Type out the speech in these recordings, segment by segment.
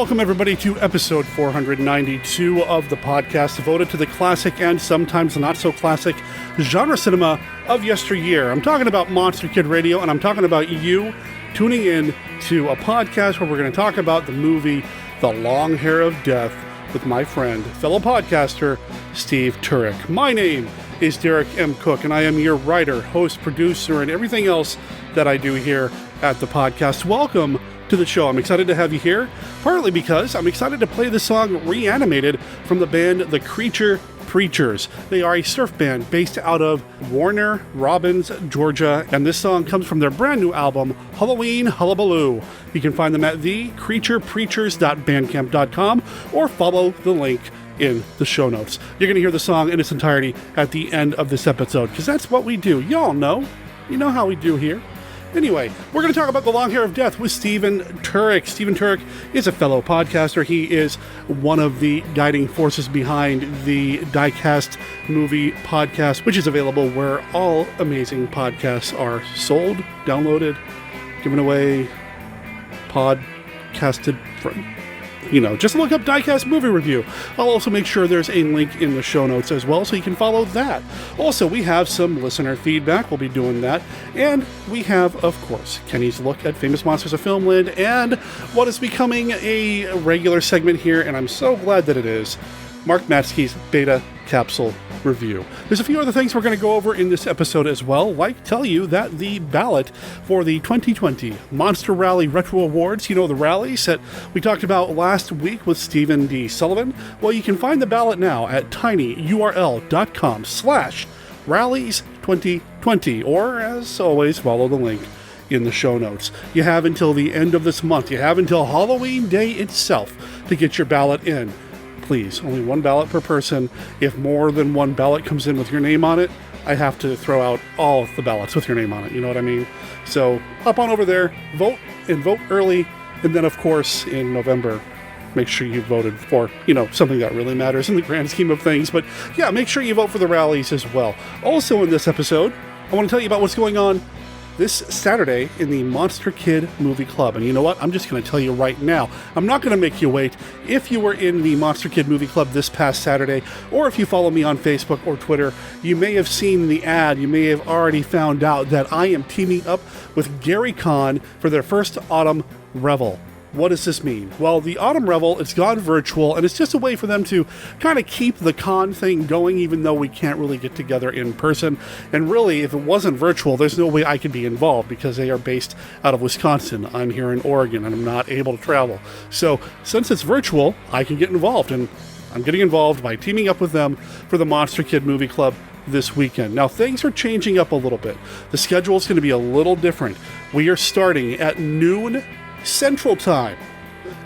Welcome, everybody, to episode 492 of the podcast, devoted to the classic and sometimes not-so-classic genre cinema of yesteryear. I'm talking about Monster Kid Radio, and I'm talking about you tuning in to a podcast where we're going to talk about the movie The Long Hair of Death with my friend, fellow podcaster, Steve Turek. My name is Derek M. Cook, and I am your writer, host, producer, and everything else that I do here at the podcast. Welcome to the show. I'm excited to have you here, partly because I'm excited to play the song Reanimated from the band The Creature Preachers. They are a surf band based out of Warner Robins, Georgia, and this song comes from their brand new album, Halloween Hullabaloo. You can find them at thecreaturepreachers.bandcamp.com or follow the link in the show notes. You're going to hear the song in its entirety at the end of this episode, because that's what we do. Y'all know. You know how we do here. Anyway, we're going to talk about The Long Hair of Death with Stephen Turek. Stephen Turek is a fellow podcaster. He is one of the guiding forces behind the Diecast Movie Podcast, which is available where all amazing podcasts are sold, downloaded, given away, podcasted from. Just look up Diecast Movie Review. I'll also make sure there's a link in the show notes as well, so you can follow that. Also, we have some listener feedback. We'll be doing that. And we have, of course, Kenny's look at Famous Monsters of Filmland and what is becoming a regular segment here, and I'm so glad that it is, Mark Matzke's Beta Capsule review. There's a few other things we're going to go over in this episode as well, like tell you that the ballot for the 2020 Monster Rally Retro Awards, the rallies that we talked about last week with Stephen D. Sullivan, well, you can find the ballot now at tinyurl.com/rallies2020, or as always, follow the link in the show notes. You have until the end of this month. You have until Halloween Day itself to get your ballot in. Please, only one ballot per person. If more than one ballot comes in with your name on it, I have to throw out all of the ballots with your name on it. You know what I mean? So hop on over there, vote, and vote early. And then, of course, in November, make sure you voted for, something that really matters in the grand scheme of things. But yeah, make sure you vote for the rallies as well. Also in this episode, I want to tell you about what's going on this Saturday in the Monster Kid Movie Club. And you know what? I'm just going to tell you right now. I'm not going to make you wait. If you were in the Monster Kid Movie Club this past Saturday, or if you follow me on Facebook or Twitter, you may have seen the ad. You may have already found out that I am teaming up with Gary Con for their first Autumn Revel. What does this mean? Well, the Autumn Revel, it's gone virtual, and it's just a way for them to kind of keep the con thing going, even though we can't really get together in person. And really, if it wasn't virtual, there's no way I could be involved, because they are based out of Wisconsin. I'm here in Oregon, and I'm not able to travel. So, since it's virtual, I can get involved, and I'm getting involved by teaming up with them for the Monster Kid Movie Club this weekend. Now, things are changing up a little bit. The schedule is going to be a little different. We are starting at noon Central Time,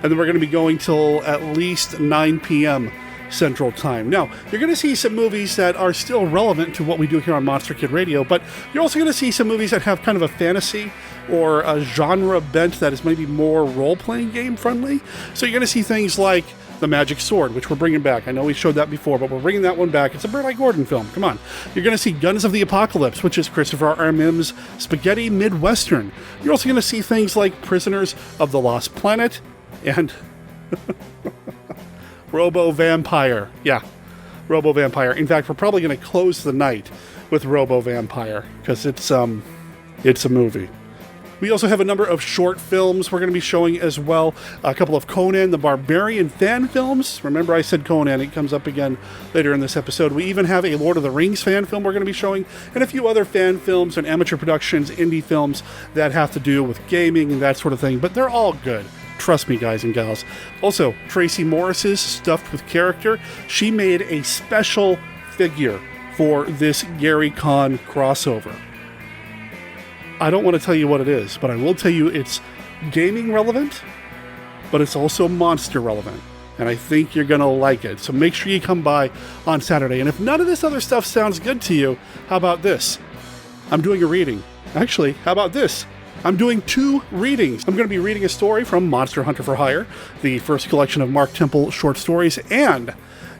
and then we're going to be going till at least 9 p.m. Central Time. Now, you're going to see some movies that are still relevant to what we do here on Monster Kid Radio, but you're also going to see some movies that have kind of a fantasy or a genre bent that is maybe more role-playing game friendly. So you're going to see things like The Magic Sword, which we're bringing back. I know we showed that before, but we're bringing that one back. It's a Burt Gordon film. Come on. You're going to see Guns of the Apocalypse, which is Christopher R. Mims' spaghetti Midwestern. You're also going to see things like Prisoners of the Lost Planet and Robo Vampire. Yeah, Robo Vampire. In fact, we're probably going to close the night with Robo Vampire because it's a movie. We also have a number of short films we're going to be showing as well. A couple of Conan the Barbarian fan films. Remember I said Conan, it comes up again later in this episode. We even have a Lord of the Rings fan film we're going to be showing, and a few other fan films and amateur productions, indie films that have to do with gaming and that sort of thing, but they're all good. Trust me, guys and gals. Also, Tracy Morris's Stuffed with Character. She made a special figure for this Gary Con crossover. I don't want to tell you what it is, but I will tell you it's gaming relevant, but it's also monster relevant. And I think you're going to like it. So make sure you come by on Saturday. And if none of this other stuff sounds good to you, how about this? I'm doing a reading. Actually, how about this? I'm doing 2 readings. I'm going to be reading a story from Monster Hunter for Hire, the first collection of Mark Temple short stories, and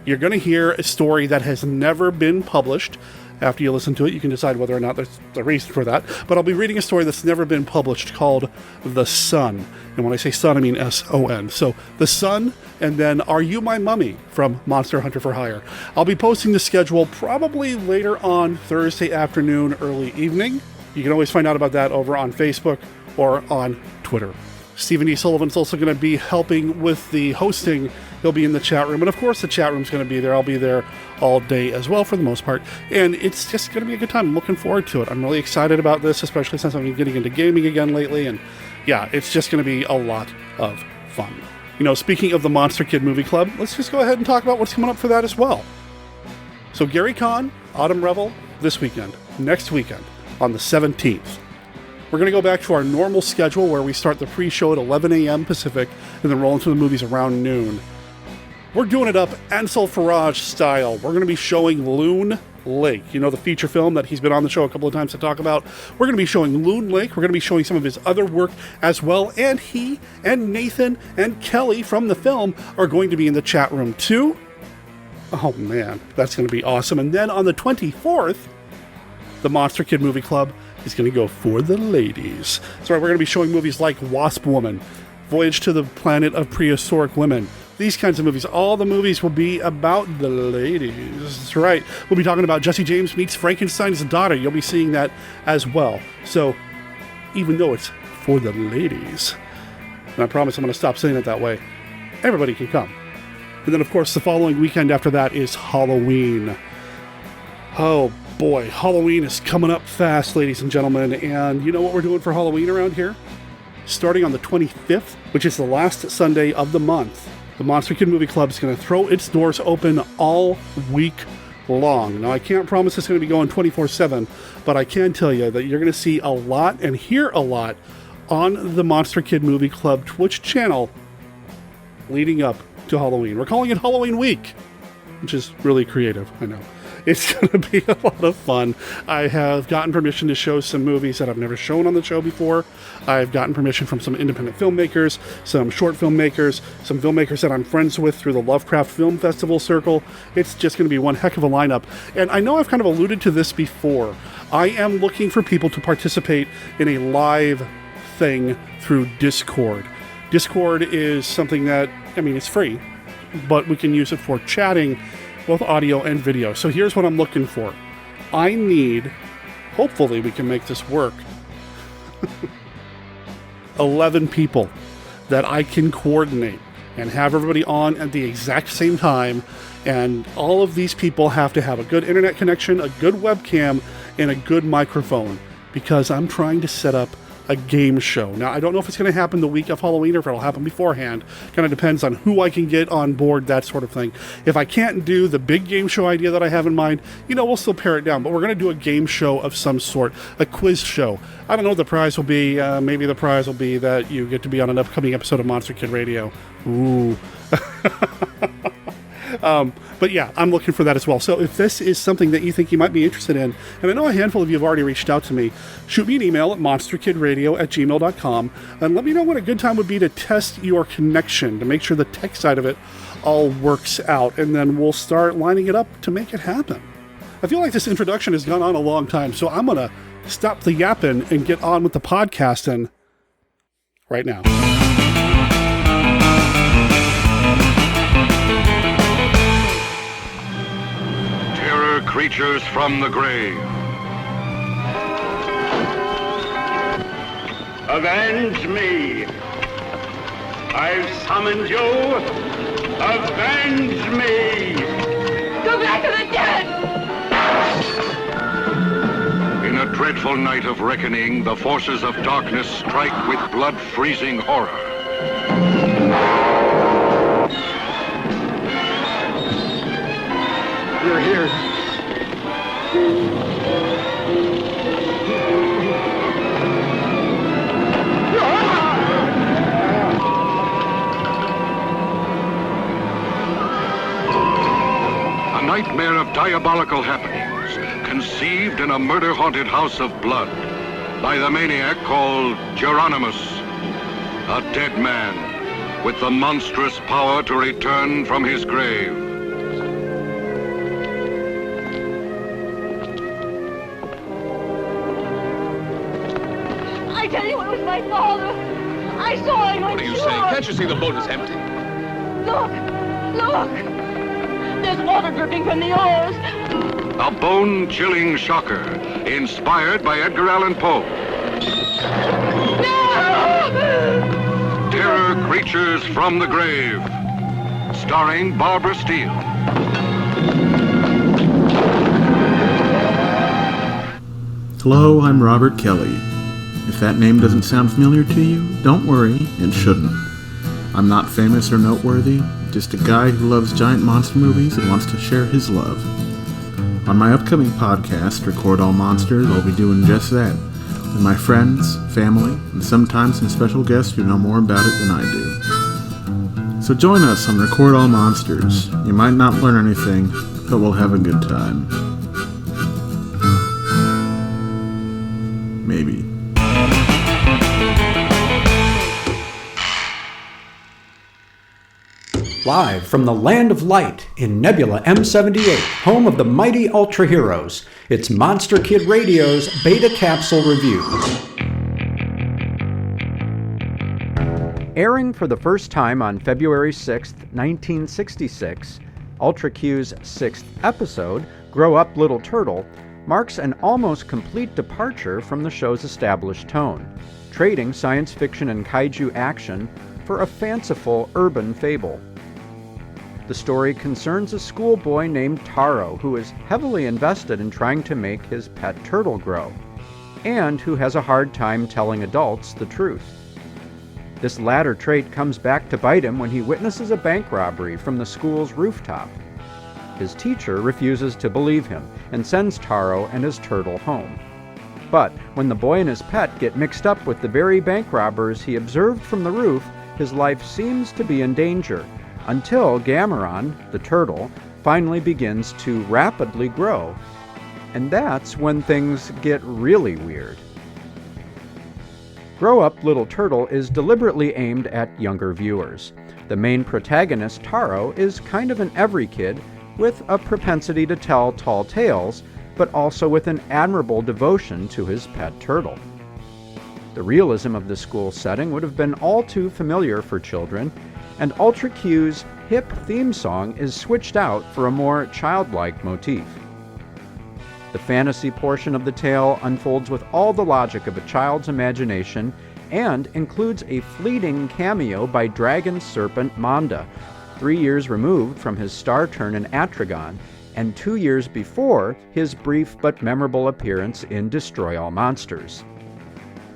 you're going to hear a story that has never been published After you listen to it, you can decide whether or not there's a reason for that. But I'll be reading a story that's never been published called The Sun. And when I say sun, I mean S-O-N. So The Sun, and then Are You My Mummy from Monster Hunter for Hire. I'll be posting the schedule probably later on Thursday afternoon, early evening. You can always find out about that over on Facebook or on Twitter. Stephen E. Sullivan's also going to be helping with the hosting. He'll be in the chat room. And of course, the chat room's going to be there. I'll be there all day as well for the most part. And it's just going to be a good time. I'm looking forward to it. I'm really excited about this, especially since I've been getting into gaming again lately. And yeah, it's just going to be a lot of fun. You know, speaking of the Monster Kid Movie Club, let's just go ahead and talk about what's coming up for that as well. So Gary Con, Autumn Revel, this weekend. Next weekend, on the 17th. We're going to go back to our normal schedule where we start the pre-show at 11 a.m. Pacific and then roll into the movies around noon. We're doing it up Ansel Faraj style. We're going to be showing Loon Lake. You know, the feature film that he's been on the show a couple of times to talk about. We're going to be showing Loon Lake. We're going to be showing some of his other work as well. And he and Nathan and Kelly from the film are going to be in the chat room too. Oh man, that's going to be awesome. And then on the 24th, the Monster Kid Movie Club is going to go for the ladies. So we're going to be showing movies like Wasp Woman, Voyage to the Planet of Prehistoric Women, these kinds of movies. All the movies will be about the ladies. That's right. We'll be talking about Jesse James Meets Frankenstein's Daughter. You'll be seeing that as well. So even though it's for the ladies, and I promise I'm going to stop saying it that way, everybody can come. And then, of course, the following weekend after that is Halloween. Oh, boy, Halloween is coming up fast, ladies and gentlemen, and you know what we're doing for Halloween around here? Starting on the 25th, which is the last Sunday of the month, the Monster Kid Movie Club is going to throw its doors open all week long. Now, I can't promise it's going to be going 24/7, but I can tell you that you're going to see a lot and hear a lot on the Monster Kid Movie Club Twitch channel leading up to Halloween. We're calling it Halloween Week, which is really creative, I know. It's going to be a lot of fun. I have gotten permission to show some movies that I've never shown on the show before. I've gotten permission from some independent filmmakers, some short filmmakers, some filmmakers that I'm friends with through the Lovecraft Film Festival circle. It's just going to be one heck of a lineup. And I know I've kind of alluded to this before. I am looking for people to participate in a live thing through Discord. Discord is something that, I mean, it's free, but we can use it for chatting, both audio and video. So here's what I'm looking for. I need, hopefully we can make this work, 11 people that I can coordinate and have everybody on at the exact same time. And all of these people have to have a good internet connection, a good webcam, and a good microphone, because I'm trying to set up a game show. Now, I don't know if it's going to happen the week of Halloween or if it'll happen beforehand. Kind of depends on who I can get on board, that sort of thing. If I can't do the big game show idea that I have in mind, you know, we'll still pare it down. But we're going to do a game show of some sort, a quiz show. I don't know what the prize will be. Maybe the prize will be that you get to be on an upcoming episode of Monster Kid Radio. Ooh. But yeah, I'm looking for that as well. So if this is something that you think you might be interested in, and I know a handful of you have already reached out to me, shoot me an email at monsterkidradio@gmail.com and let me know what a good time would be to test your connection, to make sure the tech side of it all works out, and then we'll start lining it up to make it happen. I feel like this introduction has gone on a long time, so I'm going to stop the yapping and get on with the podcasting right now. Creatures from the grave. Avenge me! I've summoned you! Avenge me! Go back to the dead! In a dreadful night of reckoning, the forces of darkness strike with blood-freezing horror. You're here. A nightmare of diabolical happenings, conceived in a murder-haunted house of blood by the maniac called Geronimus, a dead man with the monstrous power to return from his grave. tell you it was my father. I saw him. What are you saying? Can't you see the boat is empty? Look! There's water dripping from the oars. A bone-chilling shocker, inspired by Edgar Allan Poe. No! Terror Creatures from the Grave, starring Barbara Steele. Hello, I'm Robert Kelly. If that name doesn't sound familiar to you, don't worry, it shouldn't. I'm not famous or noteworthy, just a guy who loves giant monster movies and wants to share his love. On my upcoming podcast, Record All Monsters, I'll be doing just that, with my friends, family, and sometimes some special guests who know more about it than I do. So join us on Record All Monsters. You might not learn anything, but we'll have a good time. Maybe. Live from the Land of Light in Nebula M78, home of the mighty Ultra Heroes, it's Monster Kid Radio's Beta Capsule Review. Airing for the first time on February 6, 1966, Ultra Q's sixth episode, Grow Up Little Turtle, marks an almost complete departure from the show's established tone, trading science fiction and kaiju action for a fanciful urban fable. The story concerns a schoolboy named Taro who is heavily invested in trying to make his pet turtle grow, and who has a hard time telling adults the truth. This latter trait comes back to bite him when he witnesses a bank robbery from the school's rooftop. His teacher refuses to believe him and sends Taro and his turtle home. But when the boy and his pet get mixed up with the very bank robbers he observed from the roof, his life seems to be in danger, until Gameron, the turtle, finally begins to rapidly grow. And that's when things get really weird. Grow Up Little Turtle is deliberately aimed at younger viewers. The main protagonist, Taro, is kind of an every kid with a propensity to tell tall tales, but also with an admirable devotion to his pet turtle. The realism of the school setting would have been all too familiar for children, and Ultra Q's hip theme song is switched out for a more childlike motif. The fantasy portion of the tale unfolds with all the logic of a child's imagination and includes a fleeting cameo by dragon serpent Manda, 3 years removed from his star turn in Atragon, and 2 years before his brief but memorable appearance in Destroy All Monsters.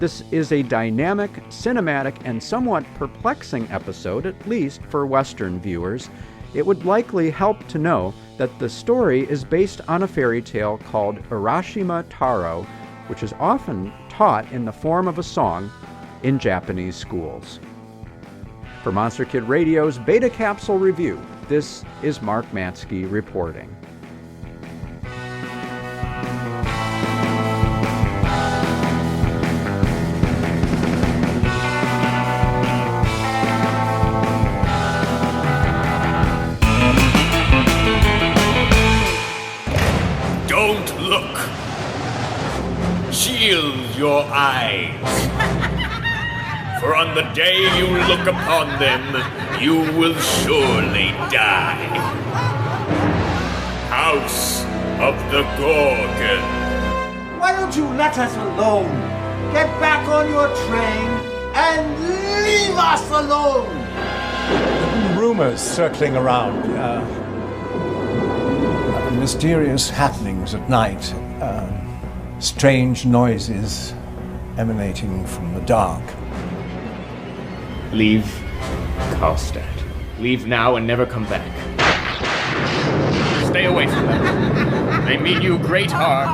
This is a dynamic, cinematic, and somewhat perplexing episode, at least for Western viewers. It would likely help to know that the story is based on a fairy tale called Urashima Taro, which is often taught in the form of a song in Japanese schools. For Monster Kid Radio's Beta Capsule Review, this is Mark Matzke reporting. Don't look. Shield your eyes. For on the day you look upon them, you will surely die. House of the Gorgon. Why don't you let us alone? Get back on your train and leave us alone! There have been rumors circling around, mysterious happenings at night, strange noises emanating from the dark. Leave Karlstad. Leave now and never come back. Stay away from them. They mean you great harm.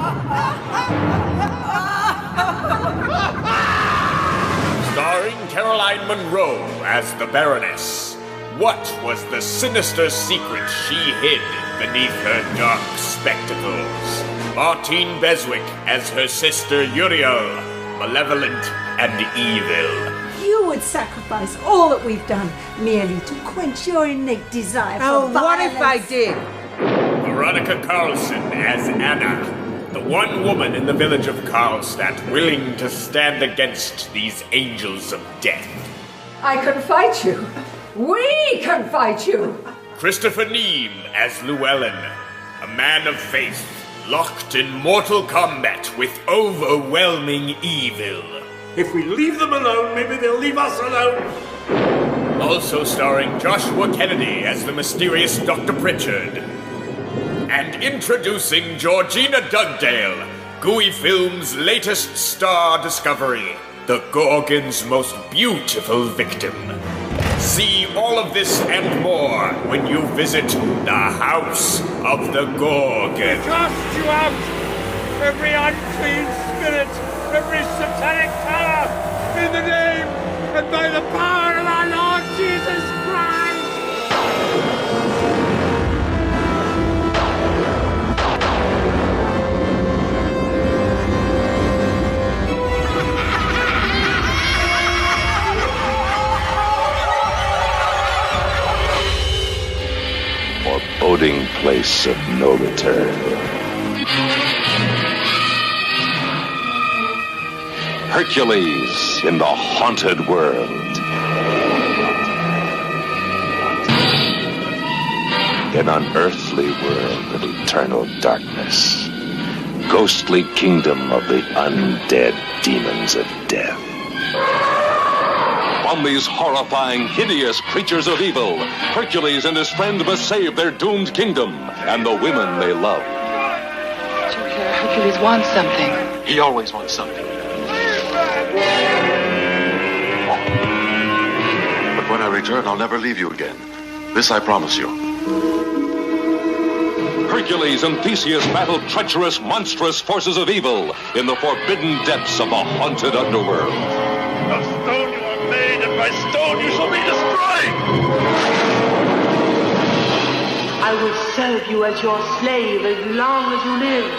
Starring Caroline Munro as the Baroness. What was the sinister secret she hid beneath her dark spectacles? Martine Beswick as her sister Uriel, malevolent and evil. You would sacrifice all that we've done merely to quench your innate desire for violence. What if I did? Veronica Carlson as Anna. The one woman in the village of Karlstadt willing to stand against these angels of death. I can fight you. We can fight you. Christopher Neame as Llewellyn, a man of faith, locked in mortal combat with overwhelming evil. If we leave them alone, maybe they'll leave us alone. Also starring Joshua Kennedy as the mysterious Dr. Pritchard. And introducing Georgina Dugdale, Gooey Films' latest star discovery, the Gorgon's most beautiful victim. See all of this and more when you visit the House of the Gorgon. Cast you out! Every unclean spirit, every satanic power, in the name and by the power of our Lord Jesus Christ! Foreboding place of no return. Hercules in the haunted world. An unearthly world of eternal darkness. Ghostly kingdom of the undead demons of death. From these horrifying, hideous creatures of evil, Hercules and his friend must save their doomed kingdom and the women they love. Julia, Hercules wants something. He always wants something. But when I return, I'll never leave you again. This I promise you. Hercules and Theseus battle treacherous, monstrous forces of evil in the forbidden depths of the haunted underworld. Of stone you are made, and by stone you shall be destroyed! I will serve you as your slave as long as you live.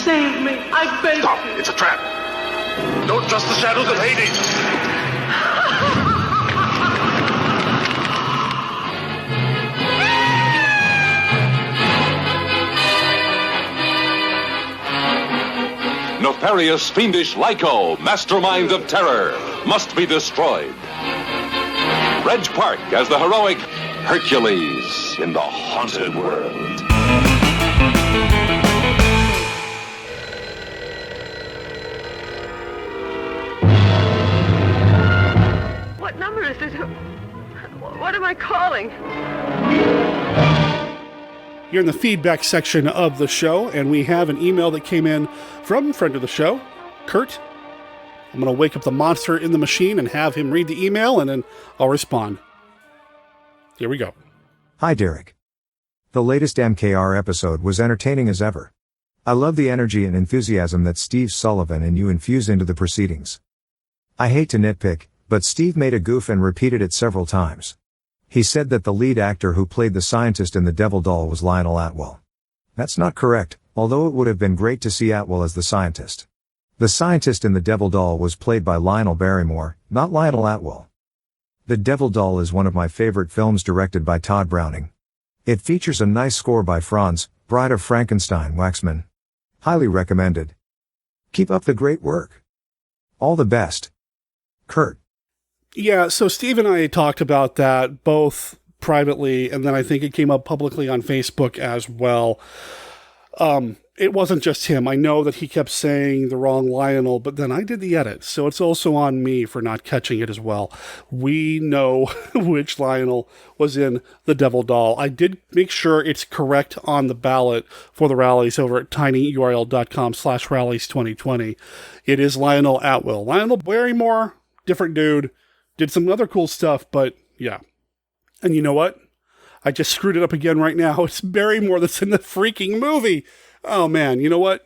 Save me, I beg you. Stop! It's a trap! Don't trust the shadows of Hades! Nefarious, fiendish Lyco, mastermind of terror, must be destroyed. Reg Park as the heroic Hercules in the haunted world. What number is it? What am I calling? You're in the feedback section of the show, and we have an email that came in from a friend of the show, Kurt. I'm going to wake up the monster in the machine and have him read the email, and then I'll respond. Here we go. Hi, Derek. The latest MKR episode was entertaining as ever. I love the energy and enthusiasm that Steve Sullivan and you infuse into the proceedings. I hate to nitpick, but Steve made a goof and repeated it several times. He said that the lead actor who played the scientist in The Devil Doll was Lionel Atwill. That's not correct, although it would have been great to see Atwill as the scientist. The scientist in The Devil Doll was played by Lionel Barrymore, not Lionel Atwill. The Devil Doll is one of my favorite films directed by Todd Browning. It features a nice score by Franz, Bride of Frankenstein Waxman. Highly recommended. Keep up the great work. All the best. Kurt. Yeah, so Steve and I talked about that both privately, and then I think it came up publicly on Facebook as well. It wasn't just him. I know that he kept saying the wrong Lionel, but then I did the edit, so it's also on me for not catching it as well. We know which Lionel was in The Devil Doll. I did make sure it's correct on the ballot for the rallies over at tinyurl.com/rallies2020. It is Lionel Atwill. Lionel Barrymore, different dude. Did some other cool stuff, but yeah. And you know what? I just screwed it up again right now. It's Barrymore that's in the freaking movie. Oh man, you know what?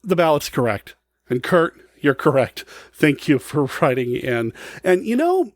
The ballot's correct. And Kurt, you're correct. Thank you for writing in. And you know,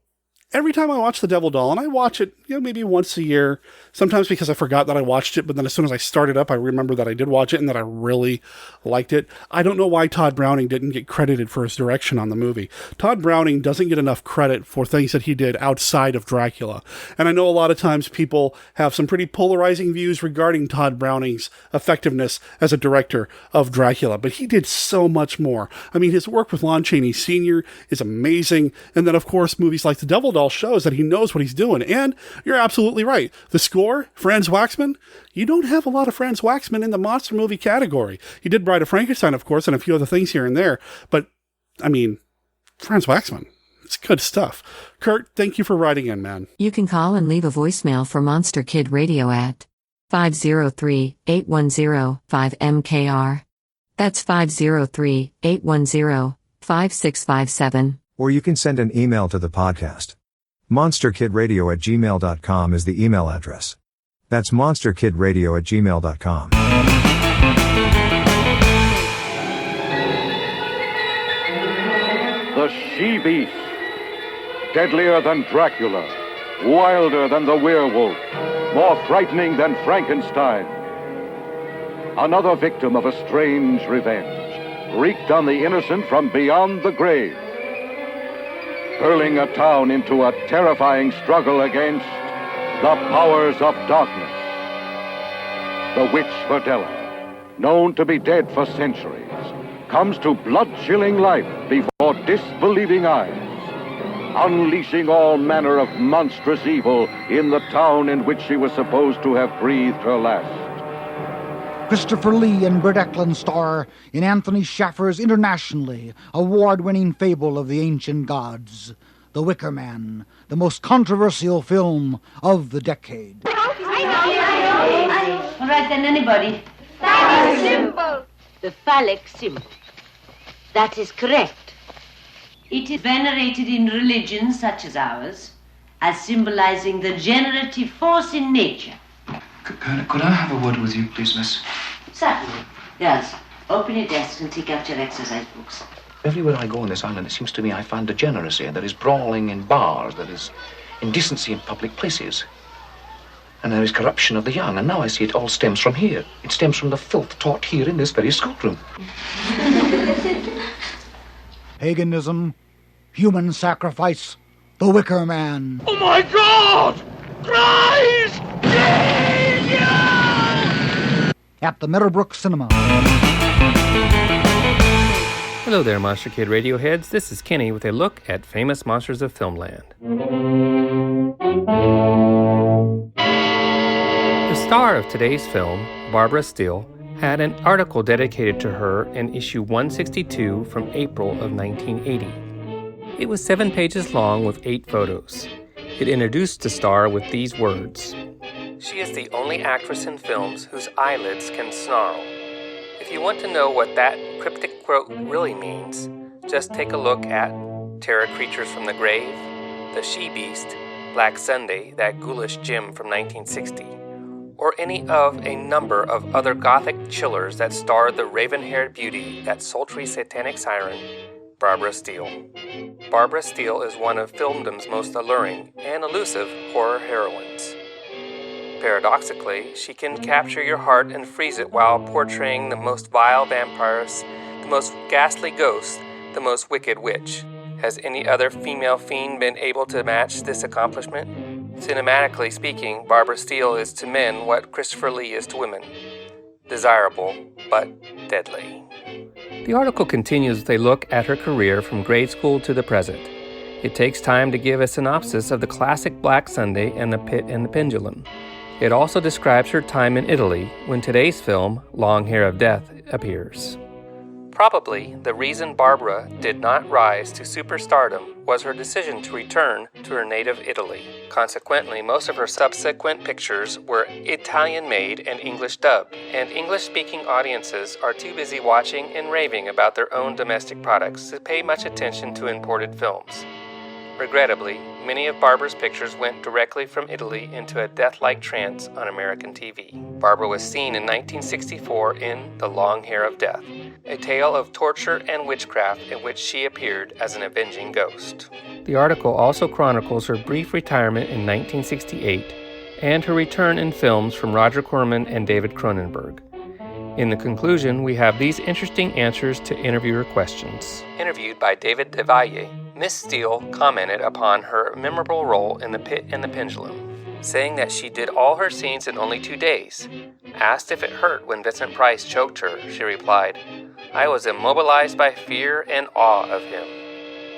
every time I watch The Devil Doll, and I watch it, maybe once a year, sometimes because I forgot that I watched it, but then as soon as I start it up, I remember that I did watch it and that I really liked it. I don't know why Todd Browning didn't get credited for his direction on the movie. Todd Browning doesn't get enough credit for things that he did outside of Dracula. And I know a lot of times people have some pretty polarizing views regarding Todd Browning's effectiveness as a director of Dracula, but he did so much more. I mean, his work with Lon Chaney Sr. is amazing. And then, of course, movies like The Devil Doll shows that he knows what he's doing. And you're absolutely right. The score, Franz Waxman, you don't have a lot of Franz Waxman in the monster movie category. He did Bride of Frankenstein, of course, and a few other things here and there. But, I mean, Franz Waxman, it's good stuff. Kurt, thank you for writing in, man. You can call and leave a voicemail for Monster Kid Radio at 503-810-5MKR. That's 503-810-5657. Or you can send an email to the podcast. monsterkidradio@gmail.com is the email address. That's monsterkidradio@gmail.com. The she-beast, deadlier than Dracula, wilder than the werewolf, more frightening than Frankenstein. Another victim of a strange revenge, wreaked on the innocent from beyond the grave, hurling a town into a terrifying struggle against the powers of darkness. The witch Verdella, known to be dead for centuries, comes to blood-chilling life before disbelieving eyes, unleashing all manner of monstrous evil in the town in which she was supposed to have breathed her last. Christopher Lee and Bert Eklund star in Anthony Schaffer's internationally award-winning fable of the ancient gods, The Wicker Man, the most controversial film of the decade. All right then, anybody. Phallic symbol. The phallic symbol. That is correct. It is venerated in religions such as ours as symbolizing the generative force in nature. Could I have a word with you, please, miss? Certainly. Yes. Open your desk and take out your exercise books. Everywhere I go on this island, it seems to me I find degeneracy. There is brawling in bars, there is indecency in public places. And there is corruption of the young, and now I see it all stems from here. It stems from the filth taught here in this very schoolroom. Paganism, human sacrifice, The Wicker Man. Oh my God! Christ! At the Meadowbrook Cinema. Hello there, Monster Kid Radio heads. This is Kenny with a look at Famous Monsters of Filmland. The star of today's film, Barbara Steele, had an article dedicated to her in issue 162 from April of 1980. It was 7 pages long with 8 photos. It introduced the star with these words: "She is the only actress in films whose eyelids can snarl." If you want to know what that cryptic quote really means, just take a look at Terror Creatures from the Grave, The She-Beast, Black Sunday, That Ghoulish Gem from 1960, or any of a number of other gothic chillers that starred the raven-haired beauty, that sultry satanic siren, Barbara Steele. Barbara Steele is one of filmdom's most alluring and elusive horror heroines. Paradoxically, she can capture your heart and freeze it while portraying the most vile vampires, the most ghastly ghost, the most wicked witch. Has any other female fiend been able to match this accomplishment? Cinematically speaking, Barbara Steele is to men what Christopher Lee is to women. Desirable, but deadly. The article continues with a look at her career from grade school to the present. It takes time to give a synopsis of the classic Black Sunday and The Pit and the Pendulum. It also describes her time in Italy when today's film, Long Hair of Death, appears. Probably the reason Barbara did not rise to superstardom was her decision to return to her native Italy. Consequently, most of her subsequent pictures were Italian-made and English-dubbed, and English-speaking audiences are too busy watching and raving about their own domestic products to pay much attention to imported films. Regrettably, many of Barbara's pictures went directly from Italy into a death-like trance on American TV. Barbara was seen in 1964 in The Long Hair of Death, a tale of torture and witchcraft in which she appeared as an avenging ghost. The article also chronicles her brief retirement in 1968 and her return in films from Roger Corman and David Cronenberg. In the conclusion, we have these interesting answers to interviewer questions. Interviewed by David DeValle, Miss Steele commented upon her memorable role in The Pit and the Pendulum, saying that she did all her scenes in only 2 days. Asked if it hurt when Vincent Price choked her, she replied, "I was immobilized by fear and awe of him."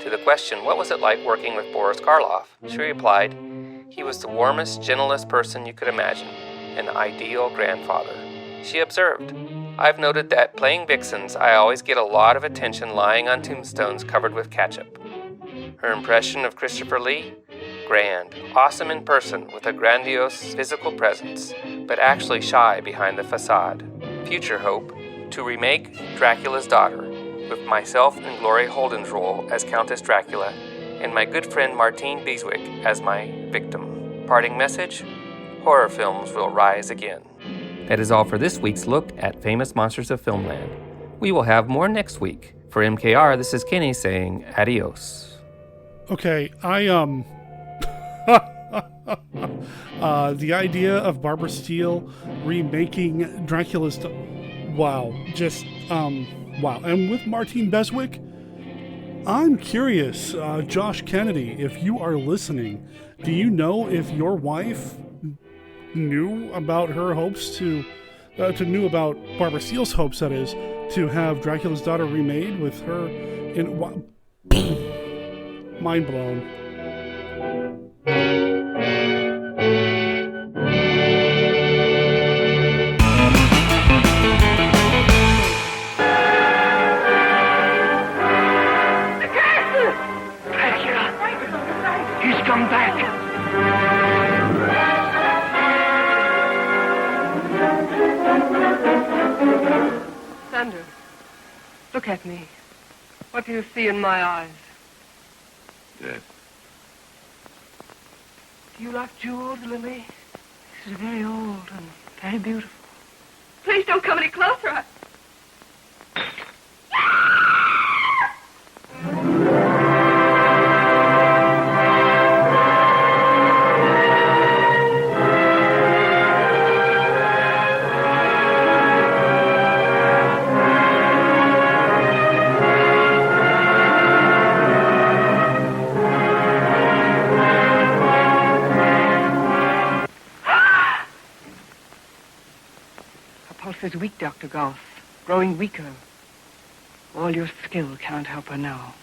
To the question, what was it like working with Boris Karloff, she replied, "He was the warmest, gentlest person you could imagine, an ideal grandfather." She observed, "I've noted that playing vixens, I always get a lot of attention lying on tombstones covered with ketchup." Her impression of Christopher Lee? Grand, awesome in person with a grandiose physical presence, but actually shy behind the facade. Future hope, to remake Dracula's Daughter, with myself and Gloria Holden's role as Countess Dracula, and my good friend Martine Beeswick as my victim. Parting message? Horror films will rise again. That is all for this week's look at Famous Monsters of Filmland. We will have more next week. For MKR, this is Kenny saying adios. Okay, the idea of Barbara Steele remaking Dracula's... Wow, just, wow. And with Martine Beswick, I'm curious, Josh Kennedy, if you are listening, do you know if your wife knew about her hopes knew about Barbara Steele's hopes, that is, to have Dracula's Daughter remade with her in... Mind blown. He's come back. Thunder, look at me. What do you see in my eyes? Death. Do you like jewels, Lily? This is very old and very beautiful. Please don't come any closer. Is weak, Dr. Goss. Growing weaker. All your skill can't help her now.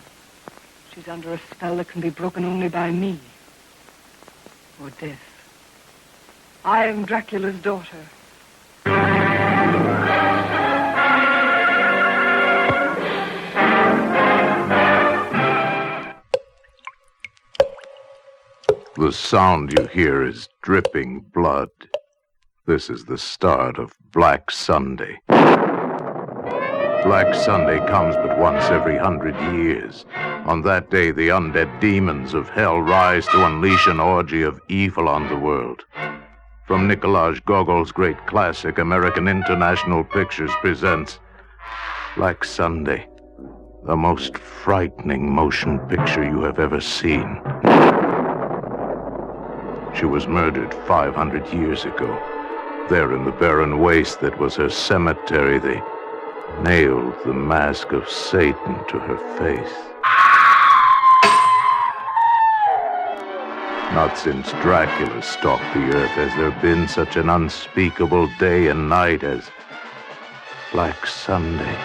She's under a spell that can be broken only by me. Or death. I am Dracula's daughter. The sound you hear is dripping blood. This is the start of Black Sunday. Black Sunday comes but once every 100 years. On that day, the undead demons of hell rise to unleash an orgy of evil on the world. From Nicolas Gogol's great classic, American International Pictures presents Black Sunday, the most frightening motion picture you have ever seen. She was murdered 500 years ago. There in the barren waste that was her cemetery, they nailed the mask of Satan to her face. Not since Dracula stalked the earth has there been such an unspeakable day and night as Black Sunday.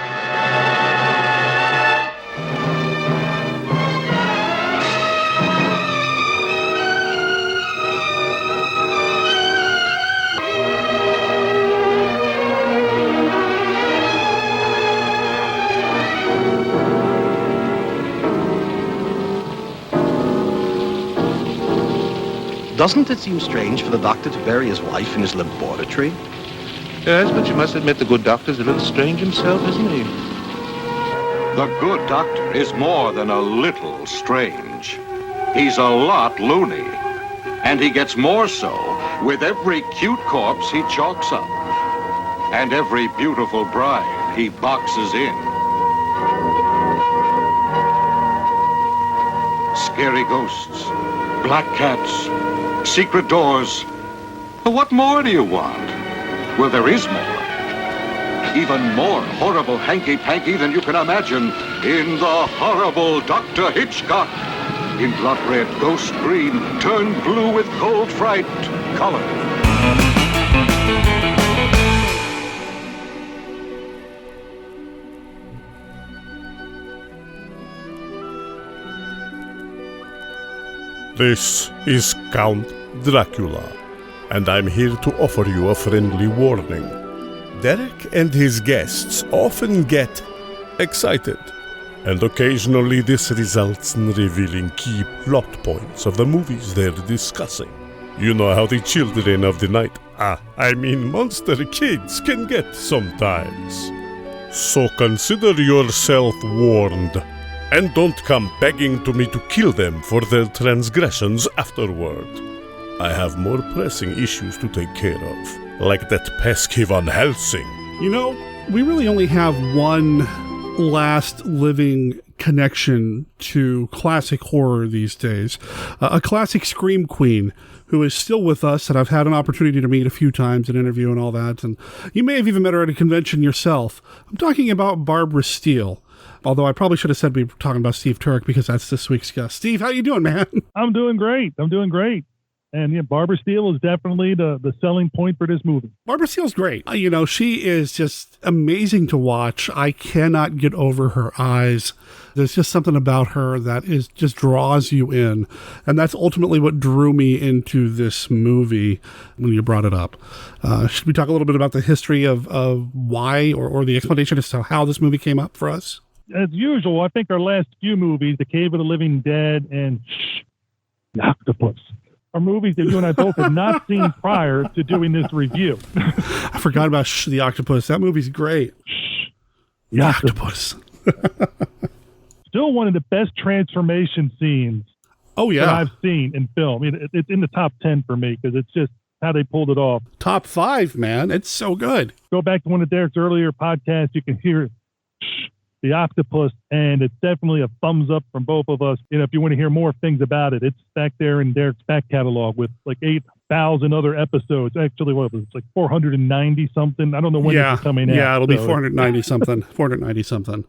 Doesn't it seem strange for the doctor to bury his wife in his laboratory? Yes, but you must admit the good doctor's a little strange himself, isn't he? The good doctor is more than a little strange. he's a lot loony. And he gets more so with every cute corpse he chalks up. And every beautiful bride he boxes in. Scary ghosts, black cats, secret doors. What more do you want? Well, there is more. Even more horrible hanky-panky than you can imagine in the horrible Dr. Hitchcock. In blood red, ghost green, turned blue with cold fright color. This is Count Dracula, and I'm here to offer you a friendly warning. Derek and his guests often get excited, and occasionally this results in revealing key plot points of the movies they're discussing. You know how the children of the night, monster kids, can get sometimes. So consider yourself warned, and don't come begging to me to kill them for their transgressions afterward. I have more pressing issues to take care of, like that pesky Van Helsing. You know, we really only have one last living connection to classic horror these days. A classic scream queen who is still with us, that I've had an opportunity to meet a few times and interview and all that. And you may have even met her at a convention yourself. I'm talking about Barbara Steele. Although I probably should have said we were talking about Steve Turek because that's this week's guest. Steve, how you doing, man? I'm doing great. And yeah, Barbara Steele is definitely the selling point for this movie. Barbara Steele's great. You know, she is just amazing to watch. I cannot get over her eyes. There's just something about her that is just draws you in. And that's ultimately what drew me into this movie when you brought it up. Should we talk a little bit about the history of why or the explanation as to how this movie came up for us? As usual, I think our last few movies, The Cave of the Living Dead and The Octopus, are movies that you and I both had not seen prior to doing this review. I forgot about The Octopus. That movie's great. The Octopus. Still one of the best transformation scenes that I've seen in film. It's in the top 10 for me because it's just how they pulled it off. Top 5, man. It's so good. Go back to one of Derek's earlier podcasts. You can hear The Octopus, and it's definitely a thumbs up from both of us. You know, if you want to hear more things about it, it's back there in Derek's back catalog with like 8,000 other episodes. Actually, what was it? It's like 490 something. I don't know when it's coming out. Yeah, it'll be 490 something. 490 something.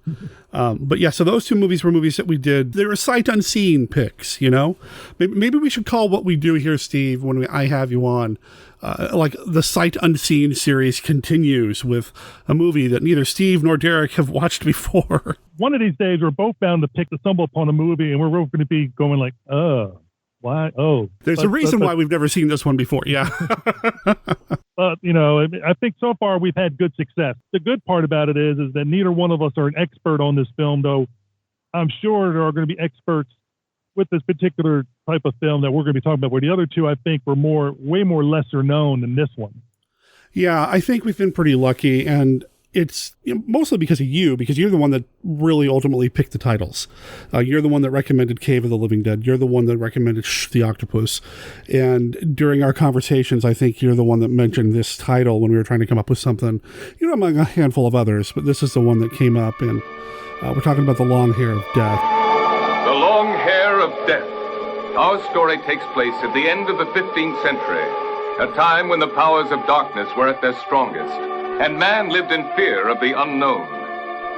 But yeah, so those two movies were movies that we did. They were sight unseen picks, you know? Maybe we should call what we do here, Steve, when I have you on, like the Sight Unseen series continues with a movie that neither Steve nor Derek have watched before. One of these days, we're both bound to stumble upon a movie, and we're both going to be going like, why? Oh. There's a reason why we've never seen this one before, yeah. But, you know, I think so far we've had good success. The good part about it is that neither one of us are an expert on this film, though I'm sure there are going to be experts with this particular type of film that we're going to be talking about, where the other two, I think, were way more lesser known than this one. Yeah, I think we've been pretty lucky, and it's mostly because of you, because you're the one that really ultimately picked the titles. You're the one that recommended Cave of the Living Dead. You're the one that recommended The Octopus. And during our conversations, I think you're the one that mentioned this title when we were trying to come up with something, among a handful of others, but this is the one that came up, and we're talking about The Long Hair of Death. The Long Hair of Death. Our story takes place at the end of the 15th century, a time when the powers of darkness were at their strongest, and man lived in fear of the unknown.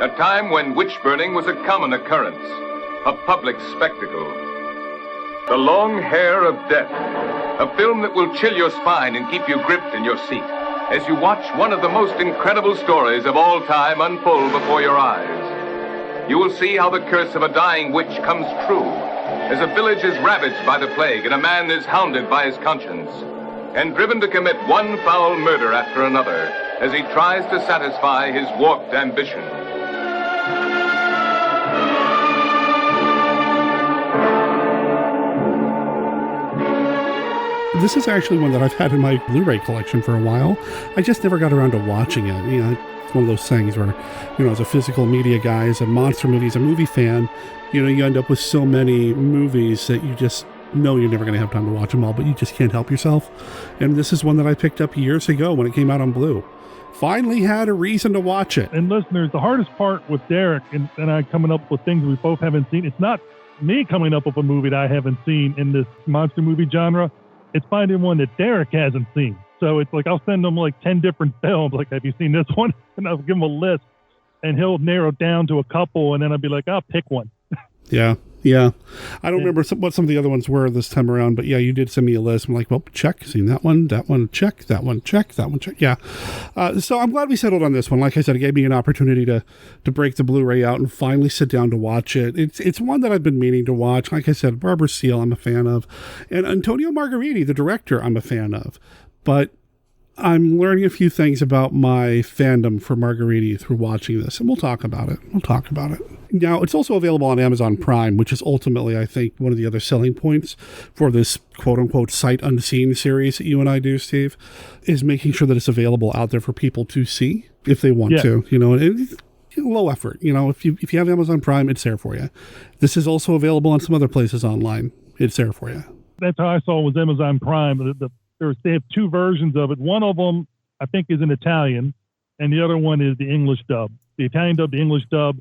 A time when witch-burning was a common occurrence, a public spectacle. The Long Hair of Death, a film that will chill your spine and keep you gripped in your seat as you watch one of the most incredible stories of all time unfold before your eyes. You will see how the curse of a dying witch comes true as a village is ravaged by the plague and a man is hounded by his conscience and driven to commit one foul murder after another as he tries to satisfy his warped ambition. This is actually one that I've had in my Blu-ray collection for a while. I just never got around to watching it. You know, it's one of those things where, you know, as a physical media guy, as a monster movie, as a movie fan, you know, you end up with so many movies that you just know you're never going to have time to watch them all, but you just can't help yourself. And this is one that I picked up years ago when it came out on Blue. Finally had a reason to watch it. And listeners, the hardest part with Derek and I coming up with things we both haven't seen, it's not me coming up with a movie that I haven't seen in this monster movie genre. It's finding one that Derek hasn't seen. So it's like I'll send him like 10 different films. Like, have you seen this one? And I'll give him a list, and he'll narrow down to a couple, and then I'll be like, I'll pick one. Yeah. I don't remember what some of the other ones were this time around, but yeah, you did send me a list. I'm like, well, check, seen that one, check, that one, check, that one, check. Yeah. So I'm glad we settled on this one. Like I said, it gave me an opportunity to break the Blu-ray out and finally sit down to watch it. It's one that I've been meaning to watch. Like I said, Barbara Steele, I'm a fan of. And Antonio Margheriti, the director, I'm a fan of. But I'm learning a few things about my fandom for Margheriti through watching this, and we'll talk about it. Now, it's also available on Amazon Prime, which is ultimately, I think, one of the other selling points for this quote-unquote sight unseen series that you and I do, Steve, is making sure that it's available out there for people to see if they want to. You know, it's low effort. You know, if you have Amazon Prime, it's there for you. This is also available on some other places online. It's there for you. That's how I saw it was Amazon Prime. They have two versions of it. One of them, I think, is in Italian, and the other one is the English dub. The Italian dub, the English dub.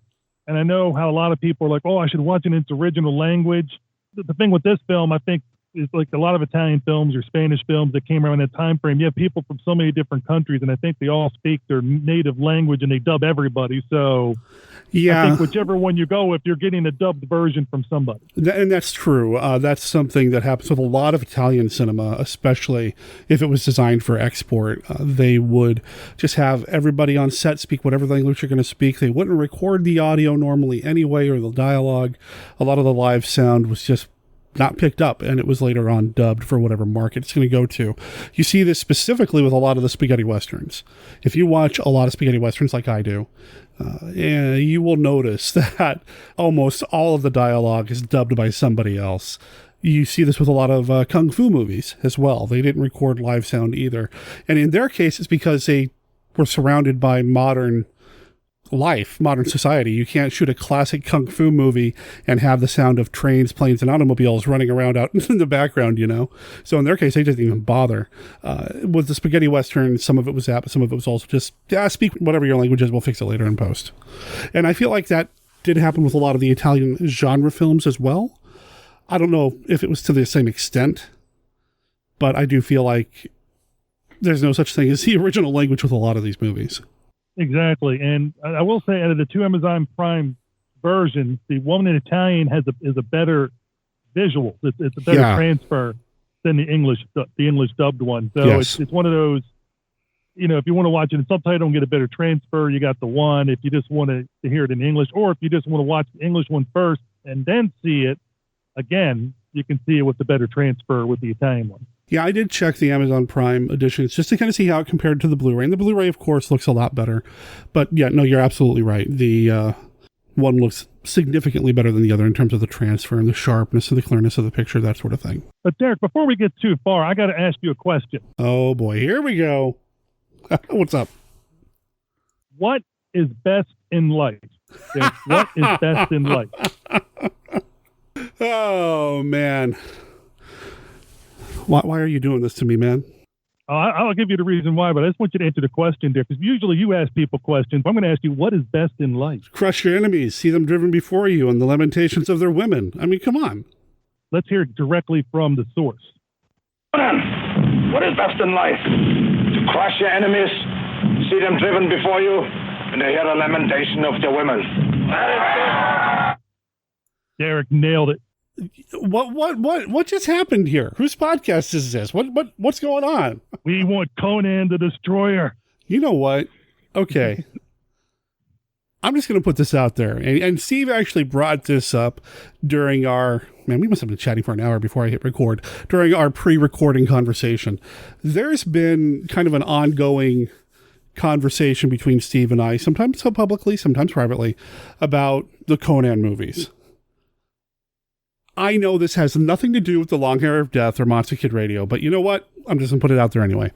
And I know how a lot of people are like, oh, I should watch it in its original language. The thing with this film, I think, is like a lot of Italian films or Spanish films that came around that time frame. You have people from so many different countries, and I think they all speak their native language, and they dub everybody. So yeah, I think whichever one you go with, you're getting a dubbed version from somebody. And that's true. That's something that happens with a lot of Italian cinema, especially if it was designed for export. They would just have everybody on set speak whatever language you're going to speak. They wouldn't record the audio normally anyway, or the dialogue. A lot of the live sound was just not picked up, and it was later on dubbed for whatever market it's going to go to. You see this specifically with a lot of the spaghetti westerns. If you watch a lot of spaghetti westerns like I do, you will notice that almost all of the dialogue is dubbed by somebody else. You see this with a lot of kung fu movies as well. They didn't record live sound either. And in their case, it's because they were surrounded by modern life, modern society. You can't shoot a classic kung fu movie and have the sound of trains, planes, and automobiles running around out in the background, you know? So in their case, they didn't even bother. With the spaghetti western, some of it was that, but some of it was also just, speak whatever your language is, we'll fix it later in post. And I feel like that did happen with a lot of the Italian genre films as well. I don't know if it was to the same extent, but I do feel like there's no such thing as the original language with a lot of these movies. Exactly. And I will say, out of the two Amazon Prime versions, the one in Italian is a better visual. It's a better transfer than the English dubbed one. So it's one of those, you know, if you want to watch it in subtitle and get a better transfer, you got the one. If you just want to hear it in English, or if you just want to watch the English one first and then see it again, you can see it with the better transfer with the Italian one. Yeah, I did check the Amazon Prime editions just to kind of see how it compared to the Blu-ray. And the Blu-ray, of course, looks a lot better. But yeah, no, you're absolutely right. The one looks significantly better than the other in terms of the transfer and the sharpness and the clearness of the picture, that sort of thing. But Derek, before we get too far, I got to ask you a question. Oh boy, here we go. What's up? What is best in life? Derek, what is best in life? Oh, man. Why are you doing this to me, man? I'll give you the reason why, but I just want you to answer the question there, because usually you ask people questions. I'm going to ask you, what is best in life? Crush your enemies, see them driven before you, and the lamentations of their women. I mean, come on. Let's hear it directly from the source. What is best in life? To crush your enemies, see them driven before you, and to hear the lamentation of their women. Derek nailed it. What just happened here? Whose podcast is this? What's going on? We want Conan the Destroyer. You know what? Okay. I'm just going to put this out there. And Steve actually brought this up during we must have been chatting for an hour before I hit record, during our pre-recording conversation. There's been kind of an ongoing conversation between Steve and I, sometimes publicly, sometimes privately, about the Conan movies. I know this has nothing to do with the Long Hair of Death or Monster Kid Radio, but you know what? I'm just going to put it out there anyway.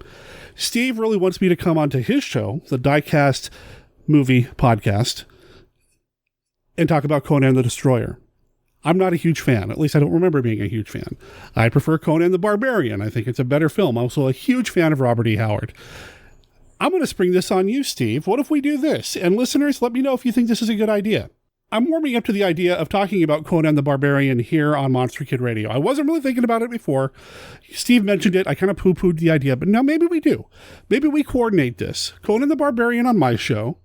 Steve really wants me to come onto his show, the Diecast Movie Podcast, and talk about Conan the Destroyer. I'm not a huge fan. At least I don't remember being a huge fan. I prefer Conan the Barbarian. I think it's a better film. I'm also a huge fan of Robert E. Howard. I'm going to spring this on you, Steve. What if we do this? And listeners, let me know if you think this is a good idea. I'm warming up to the idea of talking about Conan the Barbarian here on Monster Kid Radio. I wasn't really thinking about it before. Steve mentioned it. I kind of poo-pooed the idea, but now maybe we do. Maybe we coordinate this. Conan the Barbarian on my show,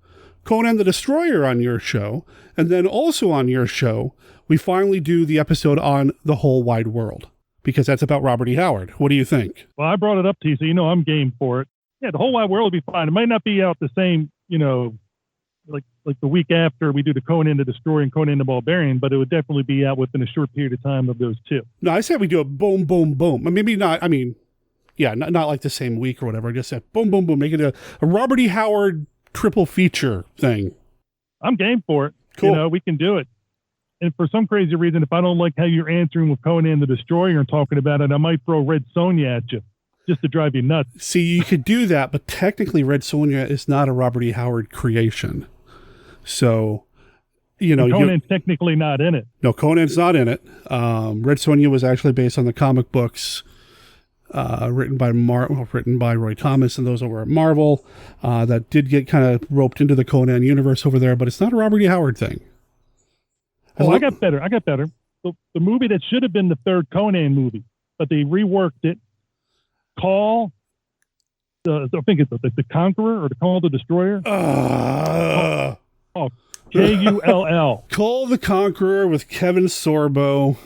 Conan the Destroyer on your show, and then also on your show, we finally do the episode on the whole wide world, because that's about Robert E. Howard. What do you think? Well, I brought it up to you, so you know I'm game for it. Yeah, the whole wide world will be fine. It might not be out the same, like the week after we do the Conan the Destroyer and Conan the Barbarian, but it would definitely be out within a short period of time of those two. No, I said we do a boom, boom, boom. Maybe not, not like the same week or whatever. I just said boom, boom, boom. Make it a Robert E. Howard triple feature thing. I'm game for it. Cool. We can do it. And for some crazy reason, if I don't like how you're answering with Conan the Destroyer and talking about it, I might throw Red Sonja at you just to drive you nuts. See, you could do that, but technically Red Sonja is not a Robert E. Howard creation. So, Conan's technically not in it. No, Conan's not in it. Red Sonja was actually based on the comic books written by Roy Thomas, and those were at Marvel. That did get kind of roped into the Conan universe over there, but it's not a Robert E. Howard thing. I got better. The movie that should have been the third Conan movie, but they reworked it. I think it's the Conqueror or the Call the Destroyer. Kull. Call the Conqueror with Kevin Sorbo.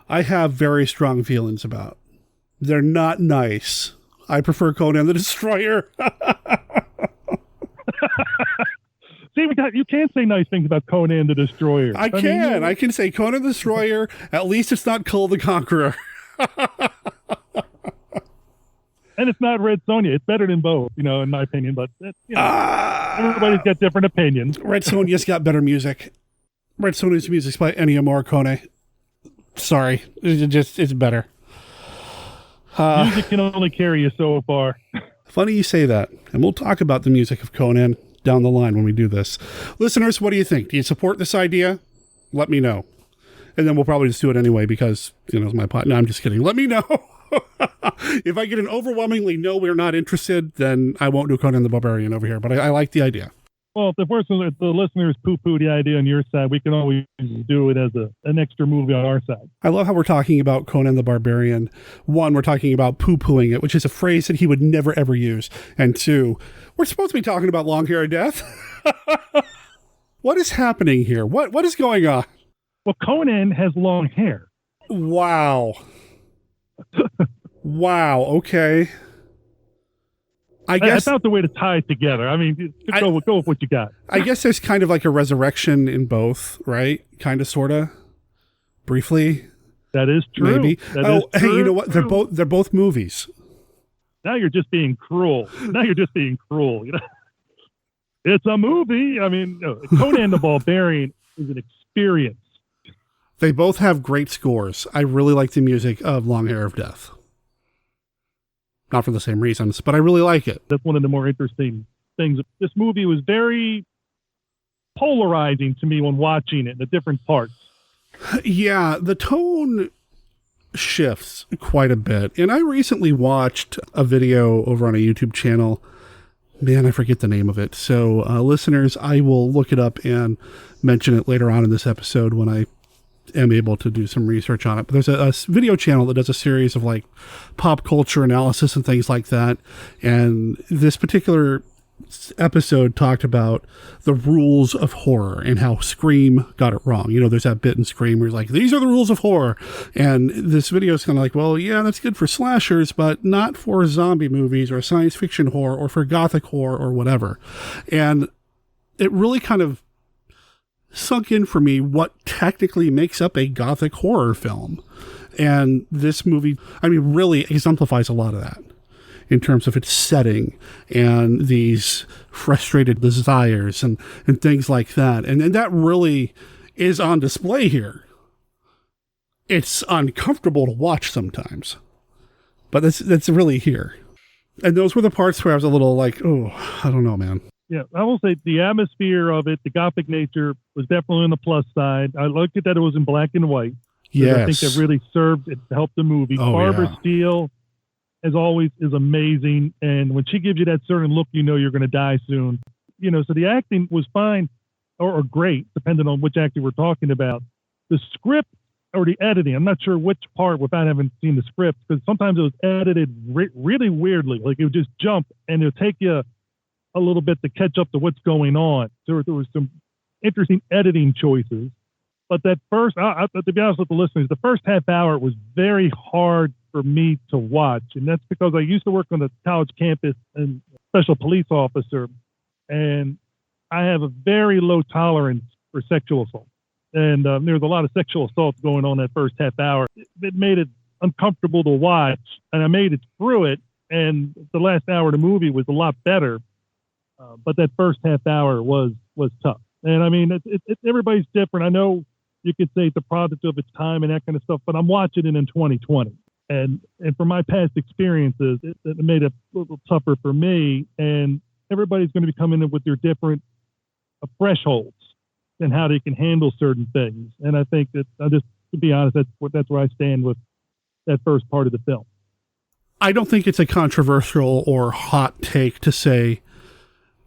I have very strong feelings about. They're not nice. I prefer Conan the Destroyer. See, you can't say nice things about Conan the Destroyer. I can say Conan the Destroyer. At least it's not Kull the Conqueror. And it's not Red Sonja. It's better than both, in my opinion. But everybody's got different opinions. Red Sonja's got better music. Red Sonja's music's by Ennio Morricone. Sorry, it's better. Music can only carry you so far. Funny you say that, and we'll talk about the music of Conan down the line when we do this. Listeners, what do you think? Do you support this idea? Let me know. And then we'll probably just do it anyway because, it's my pot. No, I'm just kidding. Let me know. If I get an overwhelmingly no, we're not interested, then I won't do Conan the Barbarian over here. But I like the idea. Well, if the listeners poo-poo the idea on your side, we can always do it as an extra movie on our side. I love how we're talking about Conan the Barbarian. One, we're talking about poo-pooing it, which is a phrase that he would never, ever use. And two, we're supposed to be talking about Long Hair of Death. What is happening here? What is going on? Well, Conan has long hair. Wow. Wow. Okay. I guess I found the way to tie it together. I mean, go with what you got. I guess there's kind of like a resurrection in both, right? Kind of, sort of, briefly. That is true. Maybe. Hey, you know what? They're both movies. Now you're just being cruel. It's a movie. I mean, Conan the Barbarian is an experience. They both have great scores. I really like the music of Long Hair of Death. Not for the same reasons, but I really like it. That's one of the more interesting things. This movie was very polarizing to me when watching it, the different parts. Yeah, the tone shifts quite a bit. And I recently watched a video over on a YouTube channel. Man, I forget the name of it. So, listeners, I will look it up and mention it later on in this episode when I am able to do some research on it. But there's a video channel that does a series of like pop culture analysis and things like that. And this particular episode talked about the rules of horror and how Scream got it wrong. There's that bit in Scream where it's like, these are the rules of horror. And this video is kind of like, well, yeah, that's good for slashers, but not for zombie movies or science fiction horror or for gothic horror or whatever. And it really kind of sunk in for me what technically makes up a gothic horror film. And this movie, really exemplifies a lot of that in terms of its setting and these frustrated desires and things like that. And that really is on display here. it's uncomfortable to watch sometimes. But that's really here. And those were the parts where I was a little like, oh, I don't know, man. Yeah, I will say the atmosphere of it, the gothic nature, was definitely on the plus side. I liked it that it was in black and white. Yes. I think that really served it to help the movie. Oh, Barbara Steele, as always, is amazing. And when she gives you that certain look, you know you're going to die soon. You know, so the acting was fine or great, depending on which actor we're talking about. The script or the editing, I'm not sure which part without having seen the script, because sometimes it was edited really weirdly. Like it would just jump and it would take you a little bit to catch up to what's going on. So there was some interesting editing choices. But that first, to be honest with the listeners, the first half hour was very hard for me to watch. And that's because I used to work on the college campus and special police officer. And I have a very low tolerance for sexual assault. And there was a lot of sexual assaults going on that first half hour. It made it uncomfortable to watch. And I made it through it. And the last hour of the movie was a lot better. But that first half hour was tough. And I mean, everybody's different. I know you could say it's a product of its time and that kind of stuff, but I'm watching it in 2020. And from my past experiences, it made it a little tougher for me. And everybody's going to be coming in with their different thresholds and how they can handle certain things. And I think that, to be honest, that's where I stand with that first part of the film. I don't think it's a controversial or hot take to say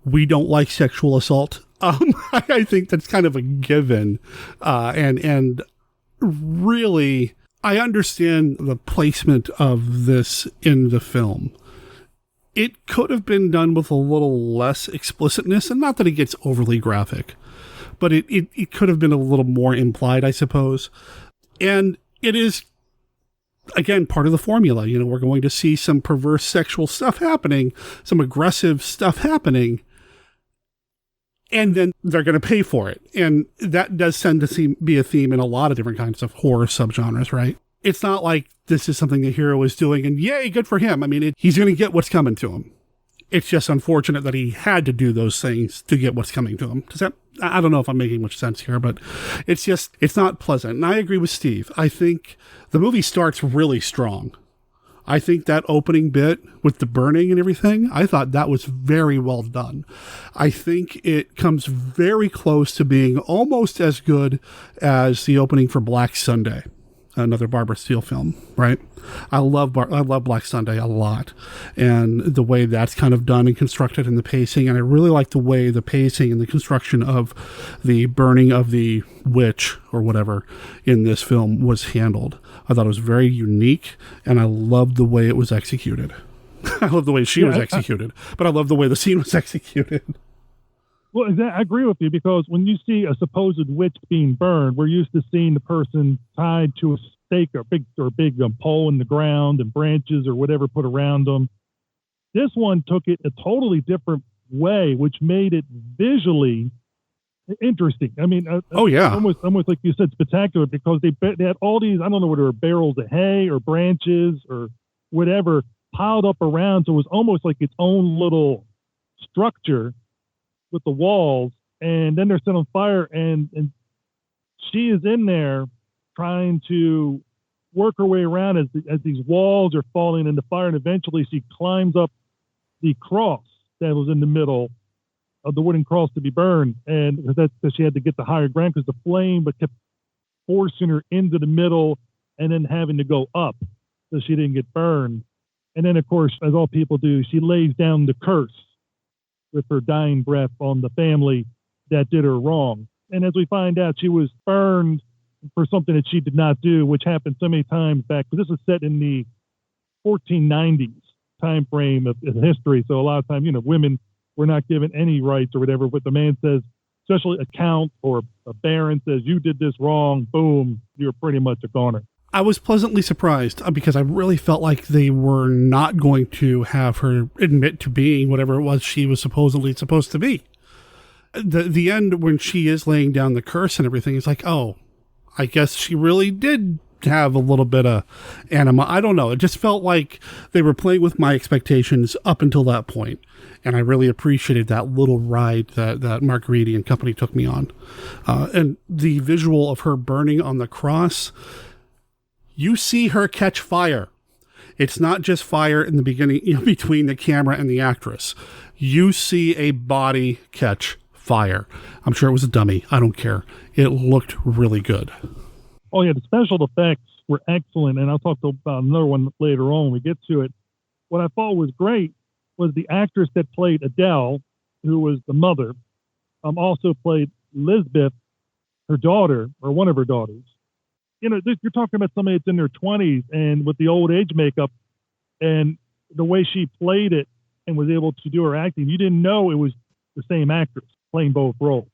we don't like sexual assault. I think that's kind of a given. And really, I understand the placement of this in the film. It could have been done with a little less explicitness, and not that it gets overly graphic, but it could have been a little more implied, I suppose. And it is, again, part of the formula. You know, we're going to see some perverse sexual stuff happening, some aggressive stuff happening, and then they're going to pay for it. And that does tend to be a theme in a lot of different kinds of horror subgenres, right? It's not like this is something the hero is doing and yay, good for him. I mean, he's going to get what's coming to him. It's just unfortunate that he had to do those things to get what's coming to him. I don't know if I'm making much sense here, but it's not pleasant. And I agree with Steve. I think the movie starts really strong. I think that opening bit with the burning and everything, I thought that was very well done. I think it comes very close to being almost as good as the opening for Black Sunday, another Barbara Steele film, right? I love Black Sunday a lot, and the way that's kind of done and constructed in the pacing, and I really like the way the pacing and the construction of the burning of the witch or whatever in this film was handled. I thought it was very unique, and I loved the way it was executed. I love the way she was executed, but I love the way the scene was executed. Well, I agree with you, because when you see a supposed witch being burned, we're used to seeing the person tied to a stake or big pole in the ground and branches or whatever put around them. This one took it a totally different way, which made it visually interesting. I mean, almost like you said, spectacular, because they had all these, I don't know whether they were barrels of hay or branches or whatever piled up around, so it was almost like its own little structure with the walls, and then they're set on fire, and she is in there trying to work her way around as these walls are falling into fire, and eventually she climbs up the cross that was in the middle of the wooden cross to be burned, and that's because she had to get the higher ground, because the flame but kept forcing her into the middle and then having to go up so she didn't get burned. And then, of course, as all people do, she lays down the curse with her dying breath on the family that did her wrong. And as we find out, she was burned for something that she did not do, which happened so many times back, because this is set in the 1490s time frame of history. So a lot of times, women were not given any rights or whatever. But the man says, especially a count or a baron says, you did this wrong, boom, you're pretty much a goner. I was pleasantly surprised, because I really felt like they were not going to have her admit to being whatever it was she was supposedly supposed to be. The end, when she is laying down the curse and everything, is like, oh, I guess she really did have a little bit of anima. I don't know. It just felt like they were playing with my expectations up until that point. And I really appreciated that little ride that Margheriti and company took me on. And the visual of her burning on the cross, You see her catch fire. It's not just fire in the beginning, between the camera and the actress. You see a body catch fire. I'm sure it was a dummy. I don't care. It looked really good. Oh, yeah, the special effects were excellent, and I'll talk about another one later on when we get to it. What I thought was great was the actress that played Adele, who was the mother, also played Lisbeth, her daughter, or one of her daughters. You're talking about somebody that's in their 20s and with the old age makeup and the way she played it and was able to do her acting, you didn't know it was the same actress playing both roles.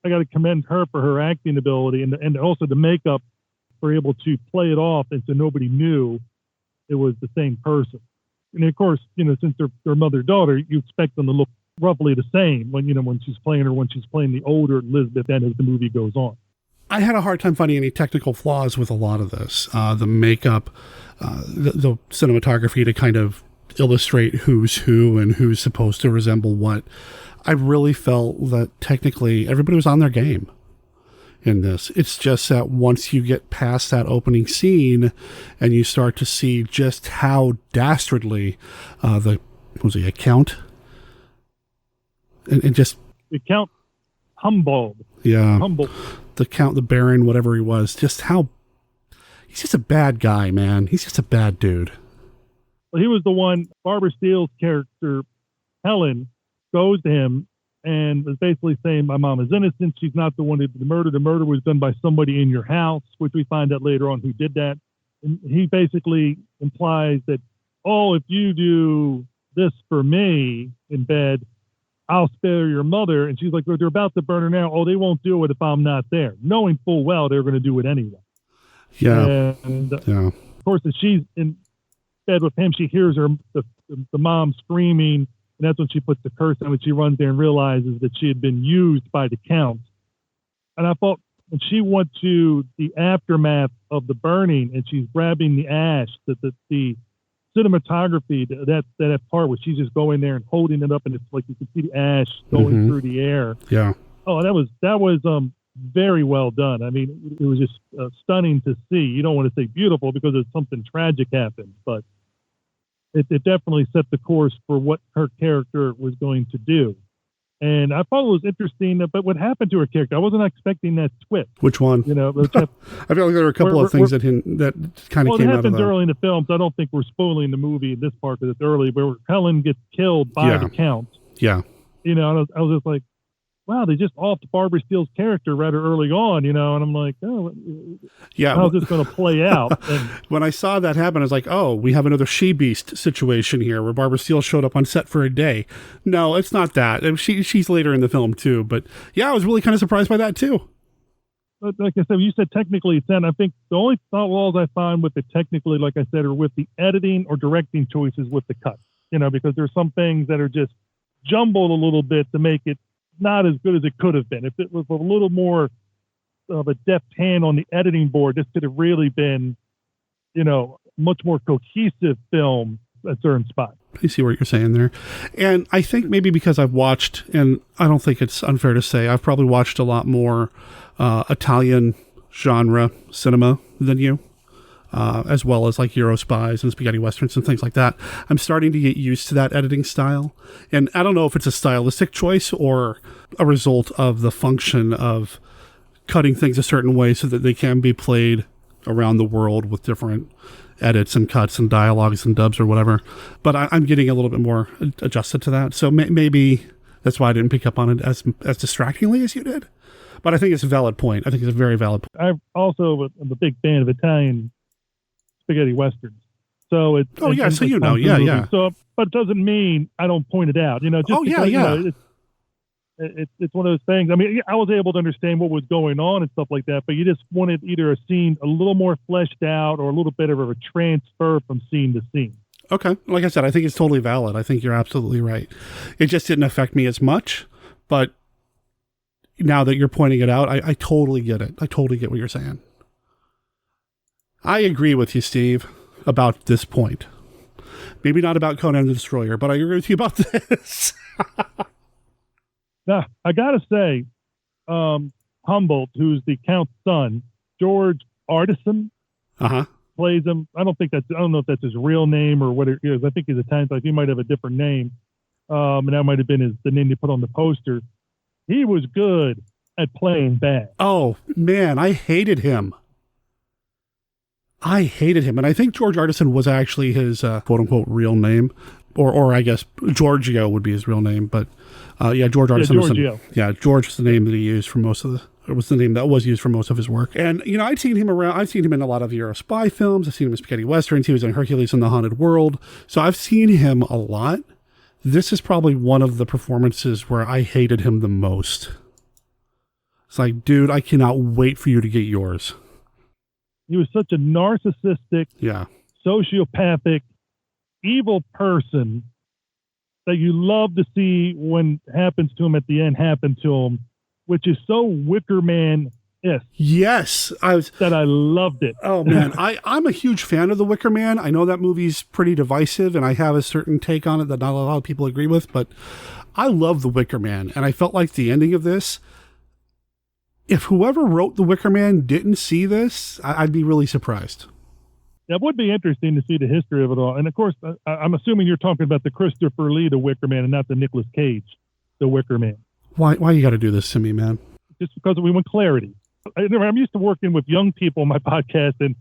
I got to commend her for her acting ability and also the makeup for able to play it off, and so nobody knew it was the same person. And of course, since they're mother-daughter, you expect them to look roughly the same when she's playing the older Elizabeth and as the movie goes on. I had a hard time finding any technical flaws with a lot of this. The makeup, the cinematography to kind of illustrate who's who and who's supposed to resemble what. I really felt that technically everybody was on their game in this. It's just that once you get past that opening scene and you start to see just how dastardly the Count? And just... The Count Humboldt. Yeah. Humboldt. The Count, the Baron, whatever he was, just how... He's just a bad guy, man. He's just a bad dude. Well, he was the one, Barbara Steele's character, Helen, goes to him and was basically saying, my mom is innocent. She's not the one who did the murder. The murder was done by somebody in your house, which we find out later on who did that. And he basically implies that, if you do this for me in bed, I'll spare your mother. And she's like, they're about to burn her now. They won't do it if I'm not there. Knowing full well they're going to do it anyway. Yeah. And of course, as she's in bed with him, she hears the mom screaming. And that's when she puts the curse on, when she runs there and realizes that she had been used by the Count. And I thought when she went to the aftermath of the burning and she's grabbing the ash, the cinematography, that part where she's just going there and holding it up, and it's like you can see the ash going through the air. Yeah. Oh, that was very well done. I mean, it was just stunning to see. You don't want to say beautiful because something tragic happened, but it definitely set the course for what her character was going to do. And I thought it was interesting, but what happened to her character, I wasn't expecting that twist. Which one? I feel like there were a couple of things that kind of came out of that. It happens early in the film, so I don't think we're spoiling the movie in this part because it's early, where Helen gets killed by the Count. Yeah. I was just like, wow, they just offed Barbara Steele's character rather early on, and I'm like, how's this going to play out? And when I saw that happen, I was like, we have another she-beast situation here where Barbara Steele showed up on set for a day. No, it's not that. She's later in the film too, but yeah, I was really kind of surprised by that too. But like I said, you said technically it's 10. I think the only flaws I find with it technically, like I said, are with the editing or directing choices with the cut, because there's some things that are just jumbled a little bit to make it not as good as it could have been. If it was a little more of a deft hand on the editing board, this could have really been, much more cohesive film at certain spots. I see what you're saying there. And I think maybe because I've watched, and I don't think it's unfair to say, I've probably watched a lot more Italian genre cinema than you, as well as like Euro spies and spaghetti westerns and things like that. I'm starting to get used to that editing style. And I don't know if it's a stylistic choice or a result of the function of cutting things a certain way so that they can be played around the world with different edits and cuts and dialogues and dubs or whatever. But I'm getting a little bit more adjusted to that. So maybe that's why I didn't pick up on it as distractingly as you did. But I think it's a valid point. I think it's a very valid point. I'm a big fan of Italian spaghetti westerns. So it's... Oh, yeah, so yeah. So, but it doesn't mean I don't point it out. It's one of those things. I mean, I was able to understand what was going on and stuff like that, but you just wanted either a scene a little more fleshed out or a little bit of a transfer from scene to scene. Okay. Like I said, I think it's totally valid. I think you're absolutely right. It just didn't affect me as much, but now that you're pointing it out, I totally get it. I totally get what you're saying. I agree with you, Steve, about this point. Maybe not about Conan the Destroyer, but I agree with you about this. Now, I got to say, Humboldt, who's the Count's son, George Artisan, plays him. I don't know if that's his real name or what it is. I think he's Italian, so he might have a different name. And that might have been the name they put on the poster. He was good at playing bad. Oh, man, I hated him. And I think George Artisan was actually his quote-unquote real name. Or I guess Giorgio would be his real name. But, George Artisan. George was the name that he used for was the name that was used for most of his work. And, I've seen him in a lot of Euro spy films. I've seen him in spaghetti westerns. He was in Hercules and the Haunted World. So I've seen him a lot. This is probably one of the performances where I hated him the most. It's like, dude, I cannot wait for you to get yours. He was such a narcissistic, sociopathic, evil person that you love to see when happens to him at the end happen to him, which is so Wicker Man-esque. Yes. That I loved it. Oh, man. I'm a huge fan of The Wicker Man. I know that movie's pretty divisive, and I have a certain take on it that not a lot of people agree with, but I love The Wicker Man, and I felt like the ending of this, if whoever wrote The Wicker Man didn't see this, I'd be really surprised. That would be interesting to see the history of it all. And, of course, I'm assuming you're talking about the Christopher Lee The Wicker Man and not the Nicolas Cage The Wicker Man. Why you got to do this to me, man? Just because we want clarity. I'm used to working with young people on my podcast, and,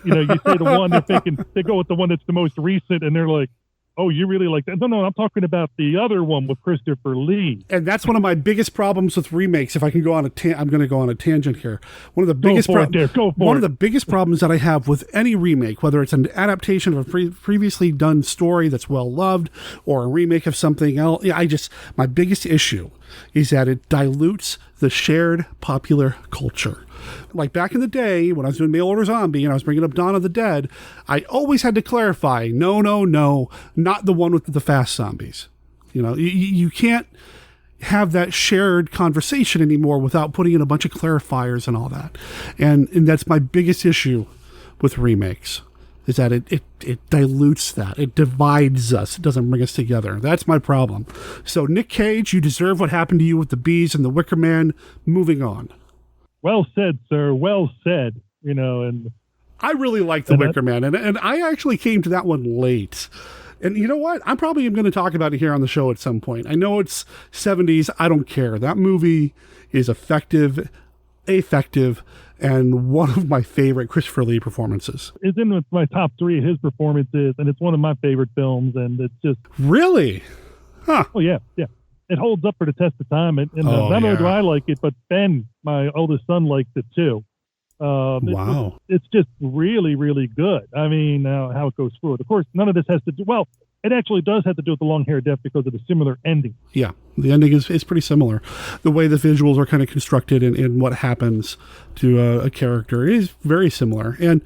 you say the one, they're thinking, they go with the one that's the most recent, and they're like, oh, you really like that? No, I'm talking about the other one with Christopher Lee. And that's one of my biggest problems with remakes. If I can go on I'm going to go on a tangent here. One of the biggest problems that I have with any remake, whether it's an adaptation of a previously done story that's well loved or a remake of something else, my biggest issue is that it dilutes the shared popular culture. Like back in the day when I was doing Mail Order Zombie and I was bringing up Dawn of the Dead, I always had to clarify, no, not the one with the fast zombies. You can't have that shared conversation anymore without putting in a bunch of clarifiers and all that. And that's my biggest issue with remakes, is that it dilutes that. It divides us. It doesn't bring us together. That's my problem. So Nick Cage, you deserve what happened to you with the bees and the Wicker Man. Moving on. Well said, sir. Well said. And I really like the Wicker Man, and I actually came to that one late. And you know what? I'm probably going to talk about it here on the show at some point. I know it's 70s. I don't care. That movie is effective, and one of my favorite Christopher Lee performances. It's in my top 3 of his performances, and it's one of my favorite films, and it's just... Really? Huh. Oh, yeah. It holds up for the test of time, and not only do I like it, but Ben, my oldest son, likes it too. Wow. It's just really, really good. I mean, how it goes forward. Of course, none of this has to do... Well, it actually does have to do with the long-haired death because of the similar ending. Yeah, the ending is pretty similar. The way the visuals are kind of constructed and what happens to a character is very similar. And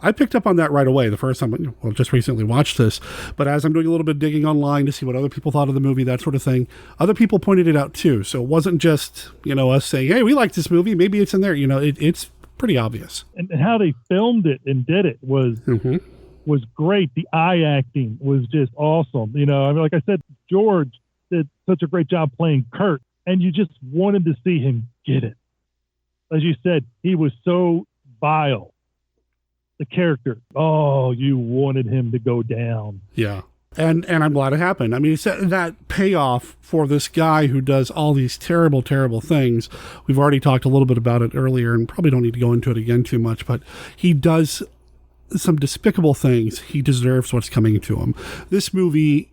I picked up on that right away the first time, just recently watched this. But as I'm doing a little bit of digging online to see what other people thought of the movie, that sort of thing, other people pointed it out too. So it wasn't just, us saying, hey, we like this movie, maybe it's in there. It's pretty obvious. And how they filmed it and did it was great. The eye acting was just awesome. Like I said, George did such a great job playing Kurt, and you just wanted to see him get it. As you said, he was so vile. The character. Oh, you wanted him to go down. Yeah. And I'm glad it happened. I mean, it's that payoff for this guy who does all these terrible, terrible things. We've already talked a little bit about it earlier and probably don't need to go into it again too much, but he does some despicable things. He deserves what's coming to him. This movie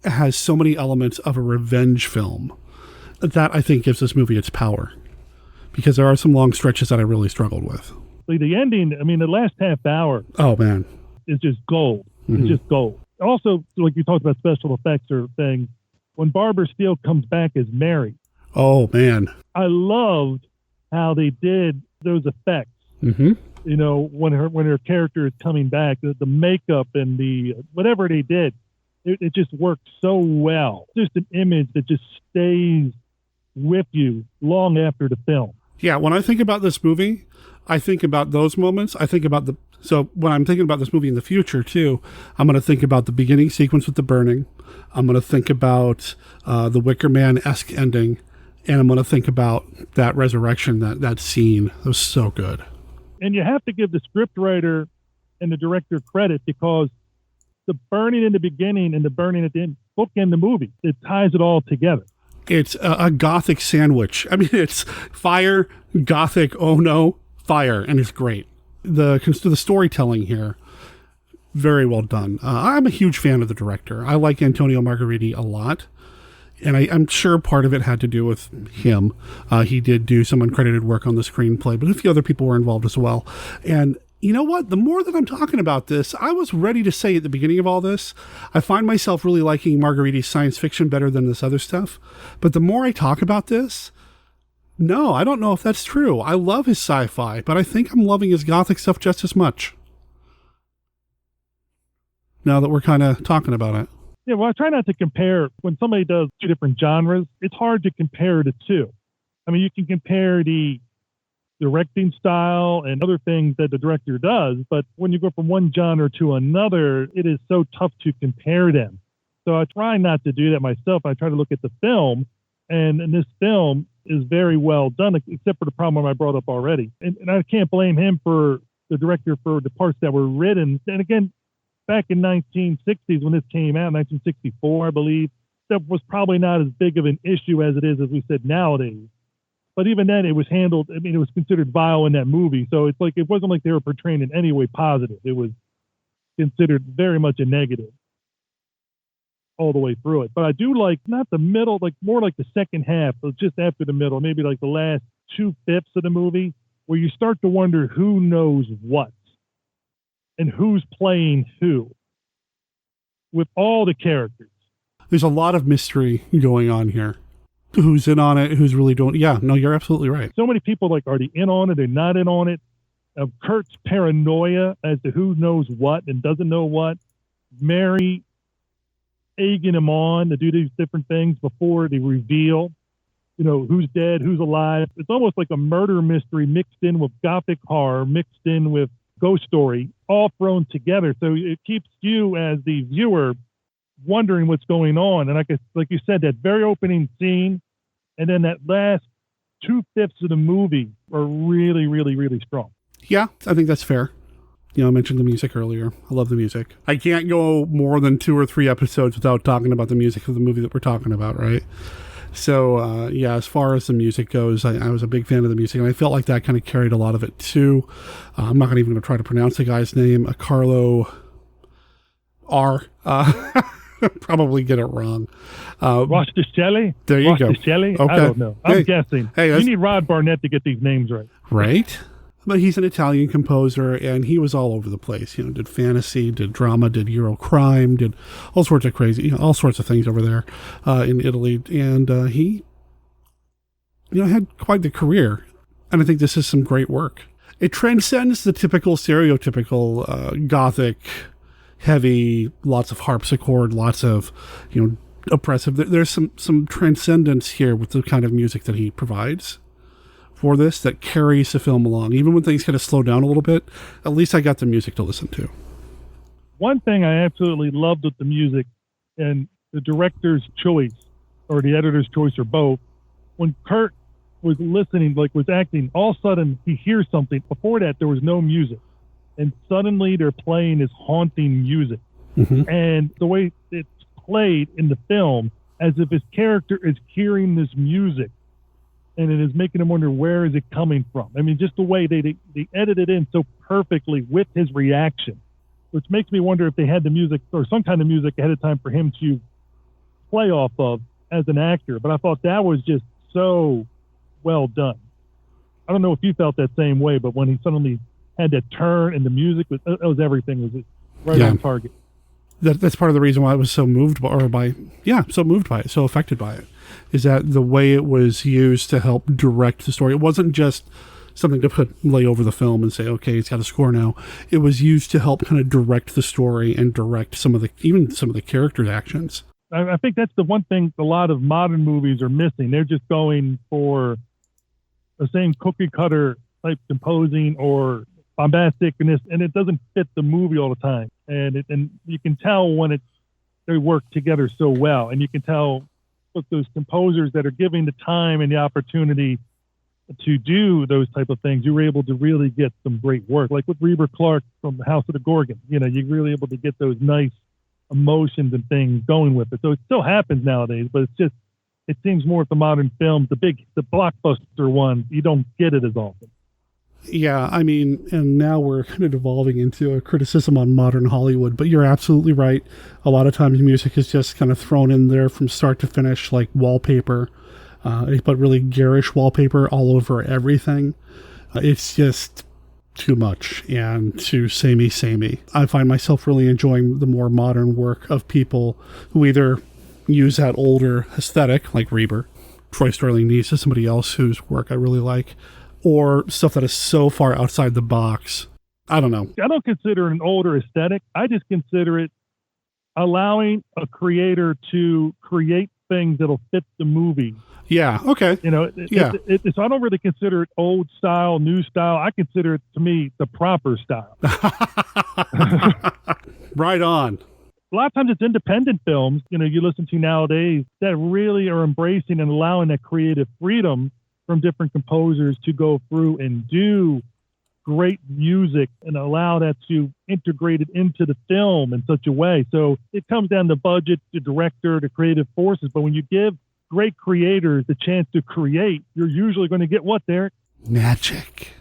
has so many elements of a revenge film that I think gives this movie its power, because there are some long stretches that I really struggled with. The ending, the last half hour. Oh, man. Is just gold. It's just gold. Also, like you talked about special effects or things, when Barbara Steele comes back as Mary. Oh, man. I loved how they did those effects. Mm-hmm. When her character is coming back, the makeup and the whatever they did, it just worked so well. Just an image that just stays with you long after the film. Yeah, when I think about this movie, I think about those moments. I think about so when I'm thinking about this movie in the future too, I'm going to think about the beginning sequence with the burning. I'm going to think about the Wicker Man-esque ending, and I'm going to think about that resurrection, that scene. It was so good. And you have to give the scriptwriter and the director credit, because the burning in the beginning and the burning at the end bookend the movie. It ties it all together. It's a gothic sandwich. I mean, it's fire, gothic, oh no, fire, and it's great. The storytelling here, very well done. I'm a huge fan of the director. I like Antonio Margheriti a lot, and I'm sure part of it had to do with him. He did do some uncredited work on the screenplay, but a few other people were involved as well. And you know what? The more that I'm talking about this, I was ready to say at the beginning of all this, I find myself really liking Margheriti's science fiction better than this other stuff. But the more I talk about this, no, I don't know if that's true. I love his sci-fi, but I think I'm loving his gothic stuff just as much. Now that we're kind of talking about it. Yeah, well, I try not to compare. When somebody does two different genres, it's hard to compare the two. I mean, you can compare the directing style and other things that the director does, but when you go from one genre to another, it is so tough to compare them. So I try not to do that myself. I try to look at the film, and this film is very well done, except for the problem I brought up already. And I can't blame him for the director for the parts that were written. And again, back in 1960s when this came out, 1964, I believe, that was probably not as big of an issue as it is, as we said, nowadays. But even then, it was handled, I mean, it was considered vile in that movie. So it's like, it wasn't like they were portraying in any way positive. It was considered very much a negative all the way through it. But I do like, not the middle, like more like the second half, so just after the middle, maybe like the last 2/5 of the movie, where you start to wonder who knows what and who's playing who with all the characters. There's a lot of mystery going on here. Who's in on it, who's really doing. Yeah, no, you're absolutely right. So many people, like, are they in on it? They're not in on it. Kurt's paranoia as to who knows what and doesn't know what. Mary egging him on to do these different things before they reveal, you know, who's dead, who's alive. It's almost like a murder mystery mixed in with gothic horror, mixed in with ghost story, all thrown together. So it keeps you as the viewer wondering what's going on. And like you said, that very opening scene and then that last 2/5 of the movie are really, really, really strong. Yeah, I think that's fair. You know, I mentioned the music earlier. I love the music. I can't go more than 2 or 3 episodes without talking about the music of the movie that we're talking about, right? So, yeah, as far as the music goes, I was a big fan of the music, and I felt like that kind of carried a lot of it, too. I'm not even going to try to pronounce the guy's name. Carlo R. Probably get it wrong. Rosticelli? There you go. Rosticelli? Okay. I don't know. I'm guessing. Hey, you need Rod Barnett to get these names right. Right? But he's an Italian composer, and he was all over the place. You know, did fantasy, did drama, did Euro crime, did all sorts of crazy, all sorts of things over there in Italy. And he, had quite the career. And I think this is some great work. It transcends the typical, stereotypical Gothic, heavy, lots of harpsichord, lots of, oppressive. There's some transcendence here with the kind of music that he provides for this that carries the film along. Even when things kind of slow down a little bit, at least I got the music to listen to. One thing I absolutely loved with the music and the director's choice or the editor's choice or both, when Kurt was listening, was acting, all of a sudden he hears something. Before that, there was no music. And suddenly they're playing this haunting music. Mm-hmm. And the way it's played in the film, as if his character is hearing this music, and it is making him wonder, where is it coming from? I mean, just the way they edited in so perfectly with his reaction, which makes me wonder if they had the music or some kind of music ahead of time for him to play off of as an actor. But I thought that was just so well done. I don't know if you felt that same way, but when he suddenly had that turn and the music, it was everything was right on target. That's part of the reason why I was so moved by it, so affected by it, is that the way it was used to help direct the story. It wasn't just something to lay over the film and say, okay, it's got a score now. It was used to help kind of direct the story and direct some of the characters' actions. I think that's the one thing a lot of modern movies are missing. They're just going for the same cookie cutter type composing or bombasticness, and it doesn't fit the movie all the time. And you can tell when they work together so well, and you can tell with those composers that are giving the time and the opportunity to do those type of things, you were able to really get some great work. Like with Reber Clark from House of the Gorgon, you're really able to get those nice emotions and things going with it. So it still happens nowadays, but it seems more with the modern films, the blockbuster ones, you don't get it as often. Yeah, I mean, and now we're kind of devolving into a criticism on modern Hollywood, but you're absolutely right. A lot of times music is just kind of thrown in there from start to finish, like wallpaper, but really garish wallpaper all over everything. It's just too much and too samey. I find myself really enjoying the more modern work of people who either use that older aesthetic, like Reber. Troy Sterling Neese is somebody else whose work I really like, or stuff that is so far outside the box. I don't know. I don't consider it an older aesthetic. I just consider it allowing a creator to create things that'll fit the movie. Yeah, okay. So I don't really consider it old style, new style. I consider it, to me, the proper style. Right on. A lot of times it's independent films, you listen to nowadays that really are embracing and allowing that creative freedom from different composers to go through and do great music and allow that to integrate it into the film in such a way. So it comes down to budget, the director, the creative forces. But when you give great creators the chance to create, you're usually going to get what, Derek? Magic.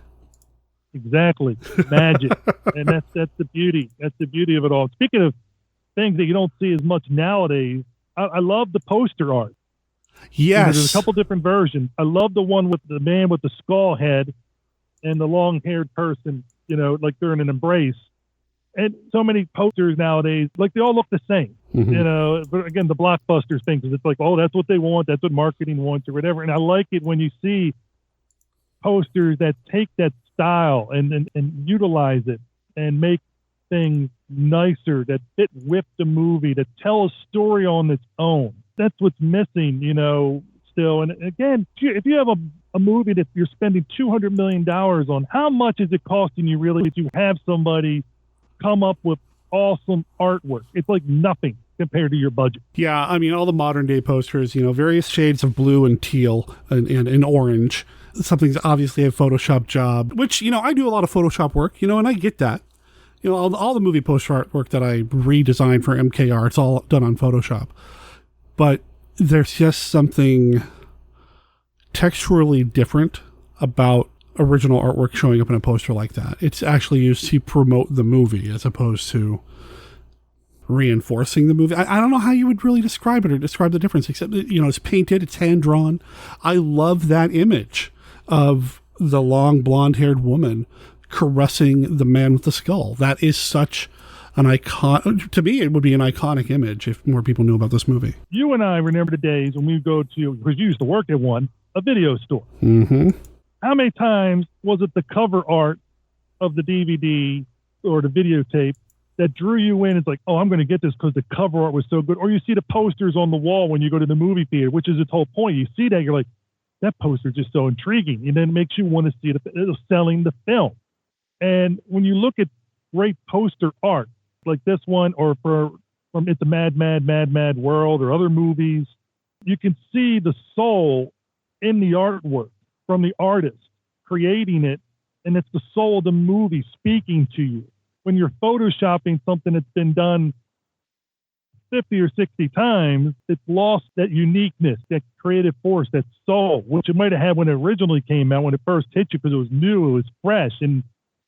Exactly. Magic. And that's the beauty. That's the beauty of it all. Speaking of things that you don't see as much nowadays, I love the poster art. Yes. There's a couple different versions. I love the one with the man with the skull head and the long-haired person, like they're in an embrace. And so many posters nowadays, like they all look the same. Mm-hmm. But again, the blockbusters thing, because it's like, oh, that's what they want. That's what marketing wants or whatever. And I like it when you see posters that take that style and utilize it and make things nicer, that fit with the movie, that tell a story on its own. That's what's missing, still. And again, if you have a movie that you're spending $200 million on, how much is it costing you really to have somebody come up with awesome artwork? It's like nothing compared to your budget. Yeah, I mean, all the modern day posters, various shades of blue and teal and orange. Something's obviously a Photoshop job, which, I do a lot of Photoshop work, and I get that. All the movie poster artwork that I redesigned for MKR, it's all done on Photoshop. But there's just something texturally different about original artwork showing up in a poster like that. It's actually used to promote the movie as opposed to reinforcing the movie. I don't know how you would really describe it or describe the difference, except, it's painted, it's hand-drawn. I love that image of the long blonde-haired woman caressing the man with the skull. That is such an icon. To me, it would be an iconic image if more people knew about this movie. You and I remember the days when we would go to, because you used to work at one, a video store. Mm-hmm. How many times was it the cover art of the DVD or the videotape that drew you in? It's like, oh, I'm going to get this because the cover art was so good. Or you see the posters on the wall when you go to the movie theater, which is its whole point. You see that, you're like, that poster is just so intriguing. And then it makes you want to see it selling the film. And when you look at great poster art like this one, or from It's a Mad, Mad, Mad, Mad World, or other movies, you can see the soul in the artwork from the artist creating it, and it's the soul of the movie speaking to you. When you're photoshopping something that's been done 50 or 60 times, it's lost that uniqueness, that creative force, that soul, which it might have had when it originally came out, when it first hit you, because it was new, it was fresh. And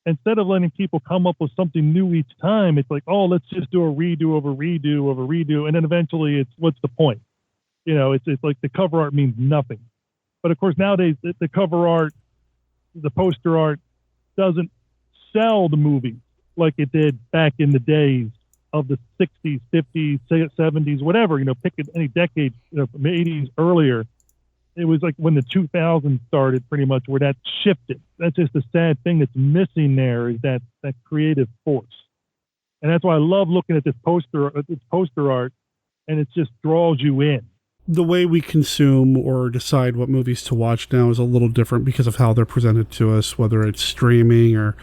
instead of letting people come up with something new each time, it's like, oh, let's just do a redo of a redo of a redo. And then eventually it's, what's the point? It's like the cover art means nothing. But of course, nowadays, the cover art, the poster art doesn't sell the movie like it did back in the days of the 60s, 50s, 70s, whatever, pick any decade, from the 80s earlier. It was like when the 2000s started, pretty much, where that shifted. That's just the sad thing that's missing there, is that creative force. And that's why I love looking at this poster art, and it just draws you in. The way we consume or decide what movies to watch now is a little different because of how they're presented to us, whether it's streaming or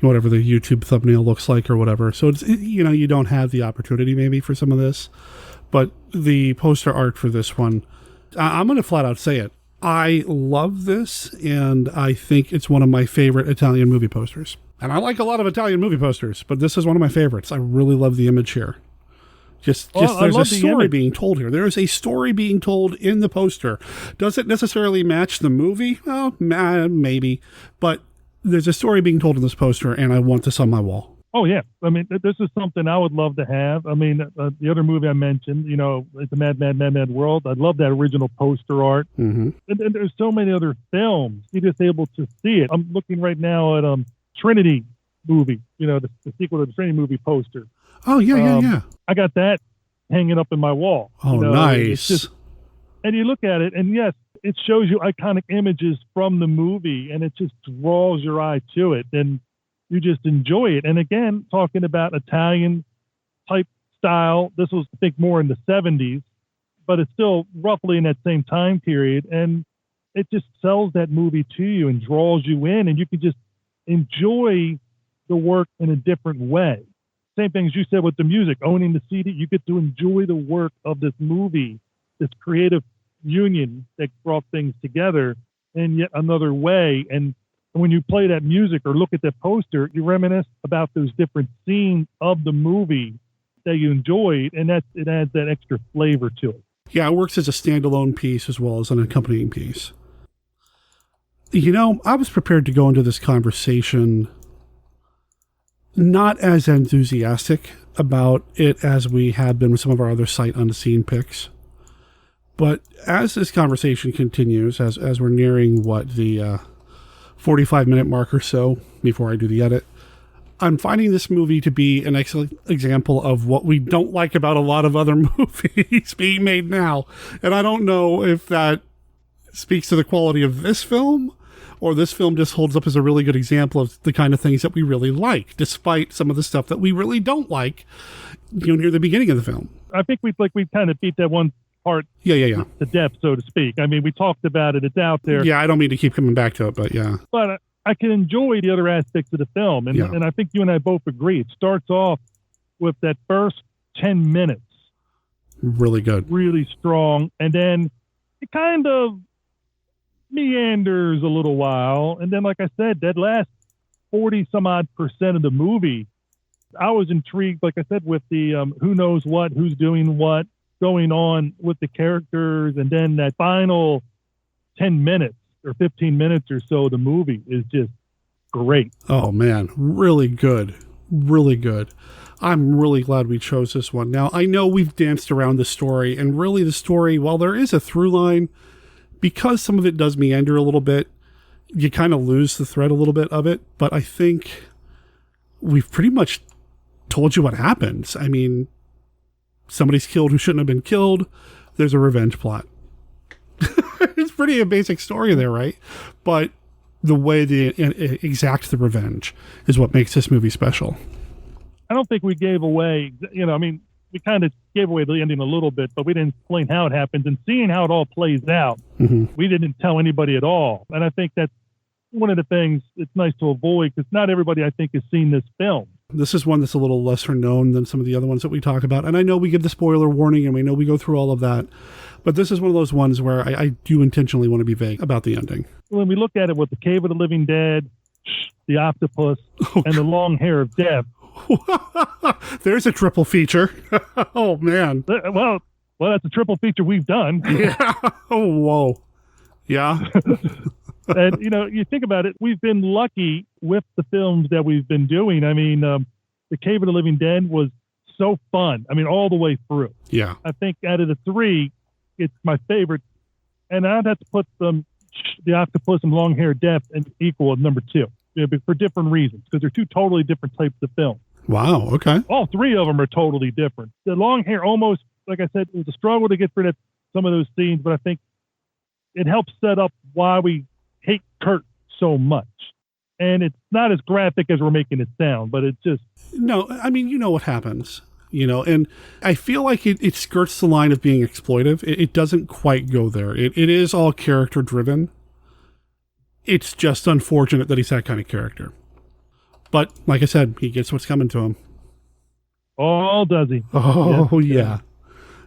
whatever the YouTube thumbnail looks like or whatever. So it's, you don't have the opportunity maybe for some of this, but the poster art for this one, I'm going to flat out say it. I love this, and I think it's one of my favorite Italian movie posters. And I like a lot of Italian movie posters, but this is one of my favorites. I really love the image here. Just there's a story being told here. There is a story being told in the poster. Does it necessarily match the movie? Well, maybe. But there's a story being told in this poster, and I want this on my wall. Oh, yeah. I mean, this is something I would love to have. I mean, the other movie I mentioned, you know, it's a Mad, Mad, Mad, Mad World. I love that original poster art. Mm-hmm. And there's so many other films. You're just able to see it. I'm looking right now at Trinity movie, you know, the sequel to the Trinity movie poster. Oh, yeah. I got that hanging up in my wall. Oh, you know, nice. And you look at it, and yes, it shows you iconic images from the movie, and it just draws your eye to it. And you just enjoy it. And again, talking about Italian type style, this was, I think, more in the 70s, but it's still roughly in that same time period. And it just sells that movie to you and draws you in, and you can just enjoy the work in a different way. Same thing as you said with the music, owning the CD, you get to enjoy the work of this movie, this creative union that brought things together in yet another way. And when you play that music or look at that poster, you reminisce about those different scenes of the movie that you enjoyed, and it adds that extra flavor to it. Yeah, it works as a standalone piece as well as an accompanying piece. You know, I was prepared to go into this conversation not as enthusiastic about it as we have been with some of our other sight unseen picks. But as this conversation continues, as we're nearing the 45-minute mark or so before I do the edit, I'm finding this movie to be an excellent example of what we don't like about a lot of other movies being made now. And I don't know if that speaks to the quality of this film, or this film just holds up as a really good example of the kind of things that we really like, despite some of the stuff that we really don't near the beginning of the film. I think we kind of beat that one part to death, so to speak. I mean, we talked about it. It's out there. Yeah, I don't mean to keep coming back to it, but yeah. But I can enjoy the other aspects of the film. And I think you and I both agree. It starts off with that first 10 minutes. Really good. Really strong. And then it kind of meanders a little while. And then, like I said, that last 40-some-odd% of the movie, I was intrigued, like I said, with the who knows what, who's doing what, going on with the characters. And then that final 10 minutes or 15 minutes or so of the movie is just great. Oh, man. Really good. Really good. I'm really glad we chose this one. Now, I know we've danced around the story, and really the story, while there is a through line, because some of it does meander a little bit, you kind of lose the thread a little bit of it. But I think we've pretty much told you what happens. I mean, somebody's killed who shouldn't have been killed. There's a revenge plot. It's pretty a basic story there, right? But the way they exact the revenge is what makes this movie special. I don't think we gave away, we kind of gave away the ending a little bit, but we didn't explain how it happens. And seeing how it all plays out, we didn't tell anybody at all. And I think that's one of the things it's nice to avoid, because not everybody, I think, has seen this film. This is one that's a little lesser known than some of the other ones that we talk about. And I know we give the spoiler warning, and we know we go through all of that. But this is one of those ones where I do intentionally want to be vague about the ending. When we look at it with the Cave of the Living Dead, the octopus, and the long hair of death. There's a triple feature. Oh, man. Well, that's a triple feature we've done. Yeah. Oh, whoa. Yeah. And, you think about it, we've been lucky with the films that we've been doing. I mean, The Cave of the Living Dead was so fun. I mean, all the way through. Yeah. I think out of the three, it's my favorite. And I'd have to put the octopus and long hair death and equal at number 2. But for different reasons, because they're two totally different types of film. Wow, okay. All three of them are totally different. The long hair almost, like I said, it was a struggle to get rid of some of those scenes, but I think it helps set up why we hate Kurt so much. And it's not as graphic as we're making it sound, but it's just... No, I mean, you know what happens, and I feel like it skirts the line of being exploitive. It doesn't quite go there. It is all character driven. It's just unfortunate that he's that kind of character. But, like I said, he gets what's coming to him. Oh, does he? Oh, yeah.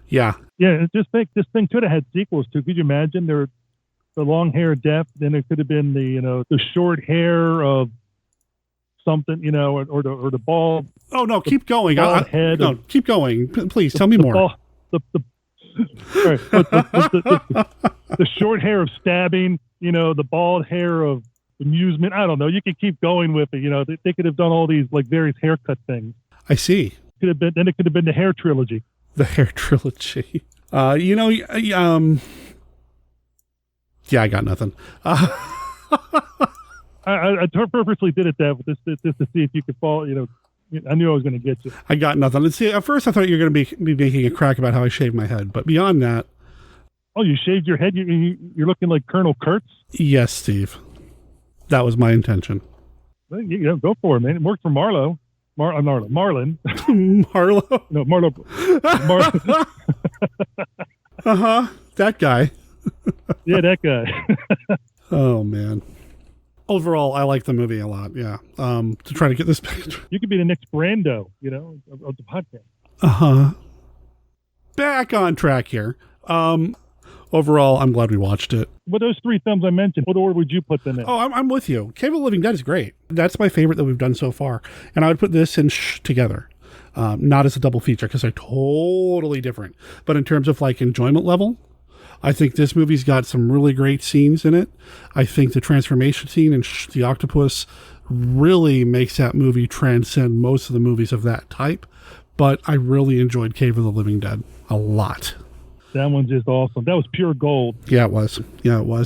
Yeah. Yeah, just think this thing could have had sequels, too. Could you imagine? the long hair of death. Then it could have been the short hair of something, or the bald. Oh no, keep going. Bald head. No, keep going. Please tell me more. The short hair of stabbing, the bald hair of amusement. I don't know. You could keep going with it. They could have done all these like various haircut things. I see. Could have been. Then it could have been the hair trilogy. The hair trilogy. Yeah, I got nothing. I purposely did it that just to see if you could fall. I knew I was going to get you. I got nothing. Let's see. At first, I thought you were going to be making a crack about how I shaved my head, but beyond that. Oh, you shaved your head? You're looking like Colonel Kurtz? Yes, Steve. That was my intention. Well, go for it, man. It worked for Marlo. Marlon. Marlo? No, Marlo. Uh-huh. That guy. Yeah, that guy. Oh, man. Overall, I like the movie a lot, yeah. To try to get this back. You could be the next Brando, of the podcast. Uh-huh. Back on track here. Overall, I'm glad we watched it. But those three films I mentioned, what order would you put them in? Oh, I'm with you. Cave of the Living Dead is great. That's my favorite that we've done so far. And I would put this and together. Not as a double feature, because they're totally different. But in terms of like enjoyment level, I think this movie's got some really great scenes in it. I think the transformation scene and the octopus really makes that movie transcend most of the movies of that type. But I really enjoyed Cave of the Living Dead a lot. That one's just awesome. That was pure gold. Yeah, it was.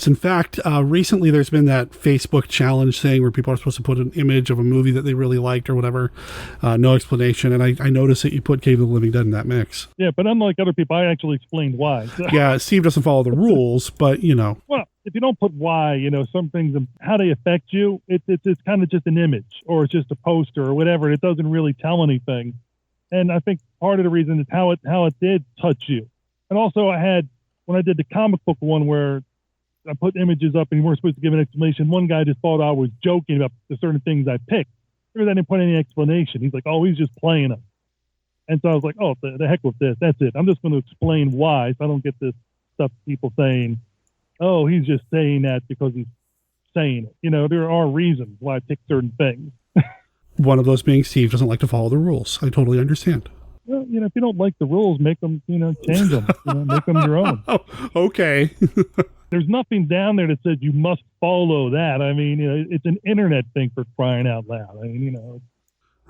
In fact, recently there's been that Facebook challenge thing where people are supposed to put an image of a movie that they really liked or whatever. No explanation. And I noticed that you put Cave of the Living Dead in that mix. Yeah, but unlike other people, I actually explained why. Yeah, Steve doesn't follow the rules, but Well, if you don't put why, some things, how they affect you, it's kind of just an image or it's just a poster or whatever. It doesn't really tell anything. And I think part of the reason is how it did touch you. And also when I did the comic book one where I put images up and you weren't supposed to give an explanation, one guy just thought I was joking about the certain things I picked because I didn't put any explanation. He's like, oh, he's just playing them. And so I was like, oh, the heck with this. That's it. I'm just going to explain why so I don't get this stuff people saying, oh, he's just saying that because he's saying it. There are reasons why I pick certain things. One of those being Steve doesn't like to follow the rules. I totally understand. Well, if you don't like the rules, make them, change them, make them your own. Oh, okay. There's nothing down there that says you must follow that. I mean, it's an internet thing for crying out loud. I mean, I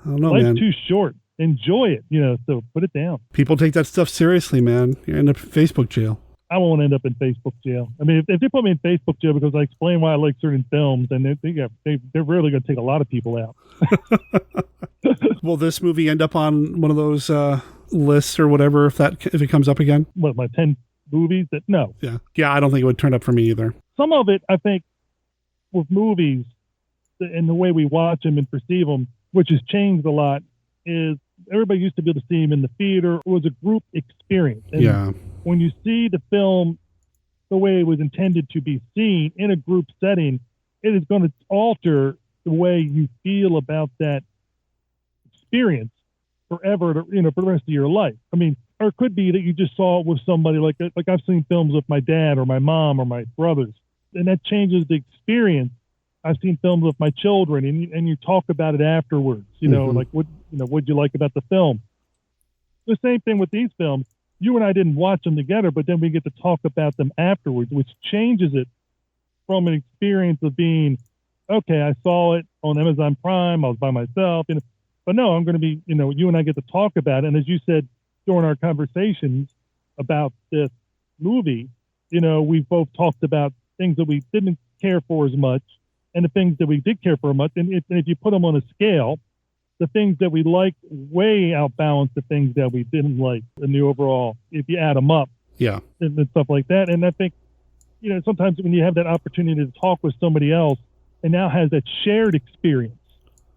don't know, life's man. too short. Enjoy it, so put it down. People take that stuff seriously, man. You end up in Facebook jail. I won't end up in Facebook jail. I mean, if they put me in Facebook jail because I explain why I like certain films, then they're really going to take a lot of people out. Will this movie end up on one of those lists or whatever if it comes up again? What, my 10 movies? No. Yeah, I don't think it would turn up for me either. Some of it, I think, with movies and the way we watch them and perceive them, which has changed a lot, is everybody used to be able to see them in the theater. It was a group experience. And when you see the film the way it was intended to be seen in a group setting, it is going to alter the way you feel about that experience forever, for the rest of your life. I mean, or it could be that you just saw it with somebody like I've seen films with my dad or my mom or my brothers, and that changes the experience. I've seen films with my children, and you talk about it afterwards. Like what'd you like about the film? The same thing with these films. You and I didn't watch them together, but then we get to talk about them afterwards, which changes it from an experience of being, okay, I saw it on Amazon Prime, I was by myself, but no, I'm going to be, you and I get to talk about it. And as you said during our conversations about this movie, we both talked about things that we didn't care for as much and the things that we did care for much. And if you put them on a scale, the things that we liked way outbalance the things that we didn't like in the overall, if you add them up. Yeah. And stuff like that. And I think, sometimes when you have that opportunity to talk with somebody else and now has that shared experience.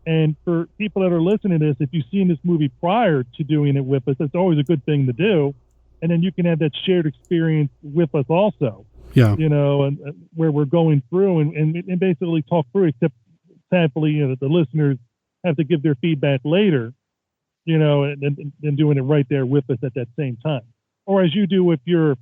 And for people that are listening to this, if you've seen this movie prior to doing it with us, it's always a good thing to do. And then you can have that shared experience with us also. Yeah. And where we're going through and basically talk through, except sadly, the listeners have to give their feedback later, and doing it right there with us at that same time. Or as you do with your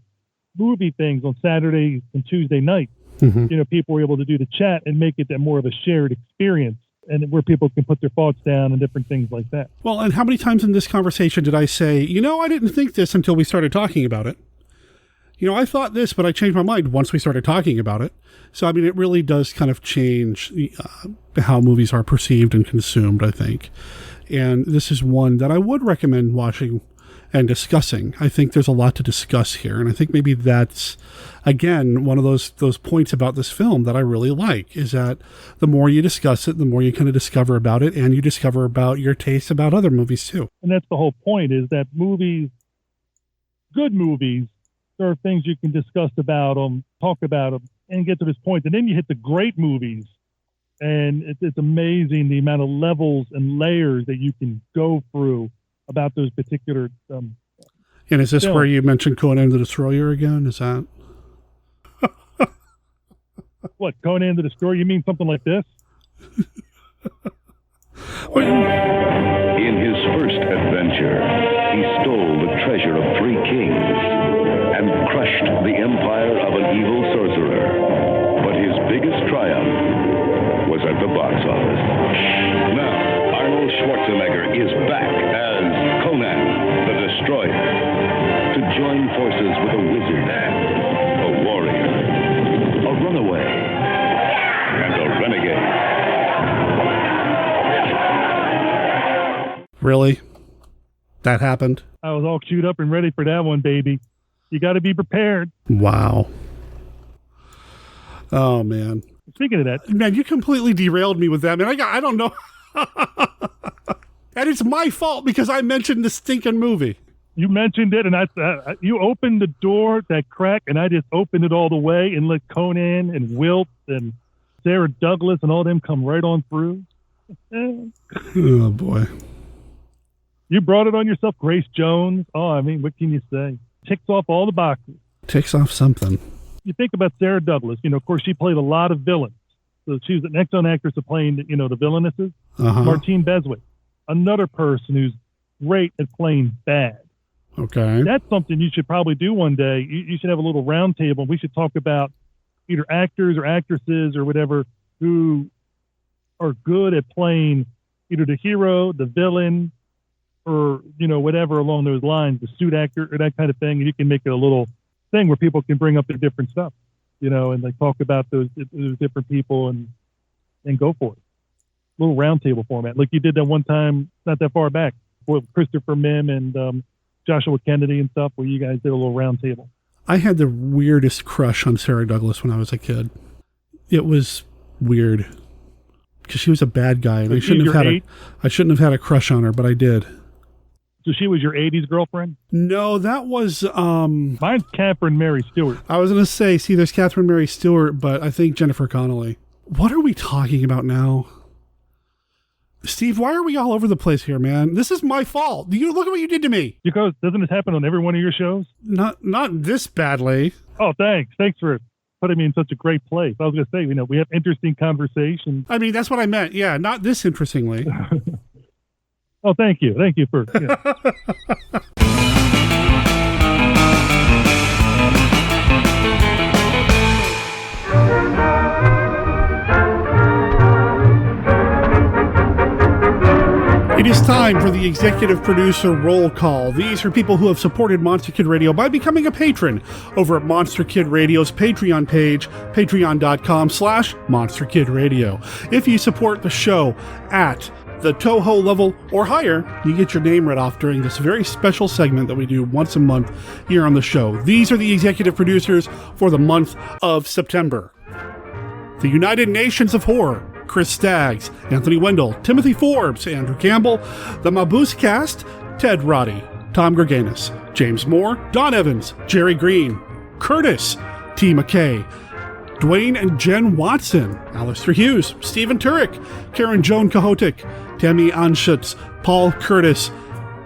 movie things on Saturday and Tuesday night. you know, people were able to do the chat and make it more of a shared experience, and where people can put their thoughts down and different things like that. Well, and how many times in this conversation did I say, you know, I didn't think this until we started talking about it. You know, I thought this, but I changed my mind once we started talking about it. So, I mean, it really does kind of change how movies are perceived and consumed, I think. And this is one that I would recommend watching and discussing. I think there's a lot to discuss here. And I think maybe that's, again, one of those points about this film that I really like, is that the more you discuss it, the more you kind of discover about it, and you discover about your taste about other movies too. And that's the whole point, is that movies, good movies, there are things you can discuss about them, talk about them, and get to this point. And then you hit the great movies, and it's amazing the amount of levels and layers that you can go through about those particular and is this films. where you mentioned Conan the Destroyer again? Is that... What, Conan the Destroyer? You mean something like this? In his first adventure, he stole the treasure of 3 kings and crushed the empire of an evil sorcerer. But his biggest triumph was at the box office. Now, Arnold Schwarzenegger is back as Conan the Destroyer to join forces with a wizard, a warrior, a runaway, and a renegade. Really? That happened? I was all queued up and ready for that one, baby. You got to be prepared. Wow. Oh, man. Speaking of that, man, you completely derailed me with that, man. I don't know. And it's my fault because I mentioned the stinking movie. You mentioned it, and you opened the door, that crack, and I just opened it all the way and let Conan and Wilt and Sarah Douglas and all them come right on through. Oh, boy. You brought it on yourself, Grace Jones. Oh, I mean, what can you say? Ticks off all the boxes. Takes off something. You think about Sarah Douglas, you know, of course, she played a lot of villains. So she was an excellent actress of playing, you know, the villainesses. Martine Beswick, another person who's great at playing bad. Okay. That's something you should probably do one day. You should have a little round table, and we should talk about either actors or actresses or whatever who are good at playing either the hero, the villain, or, you know, whatever along those lines, the suit actor or that kind of thing. And you can make it a little thing where people can bring up their different stuff, you know, and like talk about those different people and go for it. Little round table format. Like you did that one time, not that far back, with Christopher Mim and Joshua Kennedy and stuff, where you guys did a little round table. I had the weirdest crush on Sarah Douglas when I was a kid. It was weird because she was a bad guy, and I shouldn't have had a crush on her, but I did. So she was your 80s girlfriend? No, that was... Mine's Catherine Mary Stewart. I was going to say, see, there's Catherine Mary Stewart, but I think Jennifer Connelly. What are we talking about now? Steve, why are we all over the place here, man? This is my fault. You look at what you did to me. Because doesn't this happen on every one of your shows? Not this badly. Oh, thanks. Thanks for putting me in such a great place. I was going to say, you know, we have interesting conversations. I mean, that's what I meant. Yeah, not this interestingly. Oh, thank you. Thank you for... Yeah. It is time for the executive producer roll call. These are people who have supported Monster Kid Radio by becoming a patron over at Monster Kid Radio's Patreon page, patreon.com/Monster Kid Radio. If you support the show at the Toho level or higher, you get your name read off during this very special segment that we do once a month here on the show. These are the executive producers for the month of September. The United Nations of Horror, Chris Staggs, Anthony Wendell, Timothy Forbes, Andrew Campbell, the Mabuse Cast, Ted Roddy, Tom Gerganis, James Moore, Don Evans, Jerry Green, Curtis, T. McKay, Dwayne and Jen Watson, Alistair Hughes, Stephen Turek, Karen Joan Kahotik, Tammy Anschutz, Paul Curtis,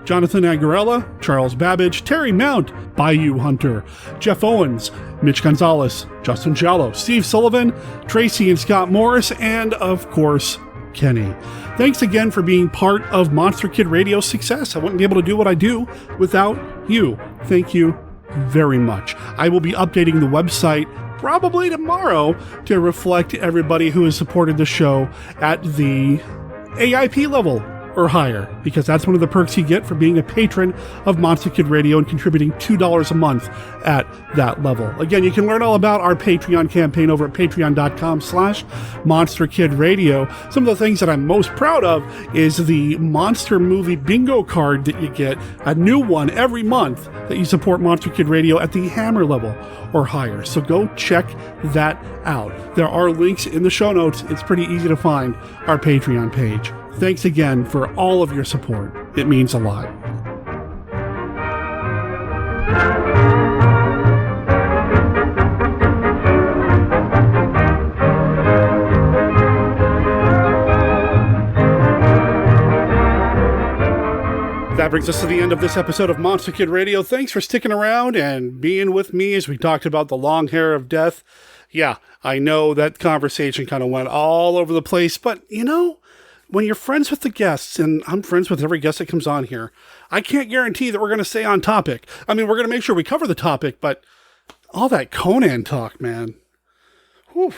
Jonathan Agarella, Charles Babbage, Terry Mount, Bayou Hunter, Jeff Owens, Mitch Gonzalez, Justin Jallo, Steve Sullivan, Tracy and Scott Morris, and, of course, Kenny. Thanks again for being part of Monster Kid Radio's success. I wouldn't be able to do what I do without you. Thank you very much. I will be updating the website probably tomorrow, to reflect everybody who has supported the show at the AIP level or higher, because that's one of the perks you get for being a patron of Monster Kid Radio and contributing $2 a month at that level. Again, you can learn all about our Patreon campaign over at patreon.com/monsterkidradio. Some of the things that I'm most proud of is the monster movie bingo card that you get, a new one every month that you support Monster Kid Radio at the hammer level or higher. So go check that out. There are links in the show notes. It's pretty easy to find our Patreon page. Thanks again for all of your support. It means a lot. That brings us to the end of this episode of Monster Kid Radio. Thanks for sticking around and being with me as we talked about the long hair of death. Yeah, I know that conversation kind of went all over the place, but you know, when you're friends with the guests, and I'm friends with every guest that comes on here, I can't guarantee that we're going to stay on topic. I mean, we're going to make sure we cover the topic, but all that Conan talk, man. Whew.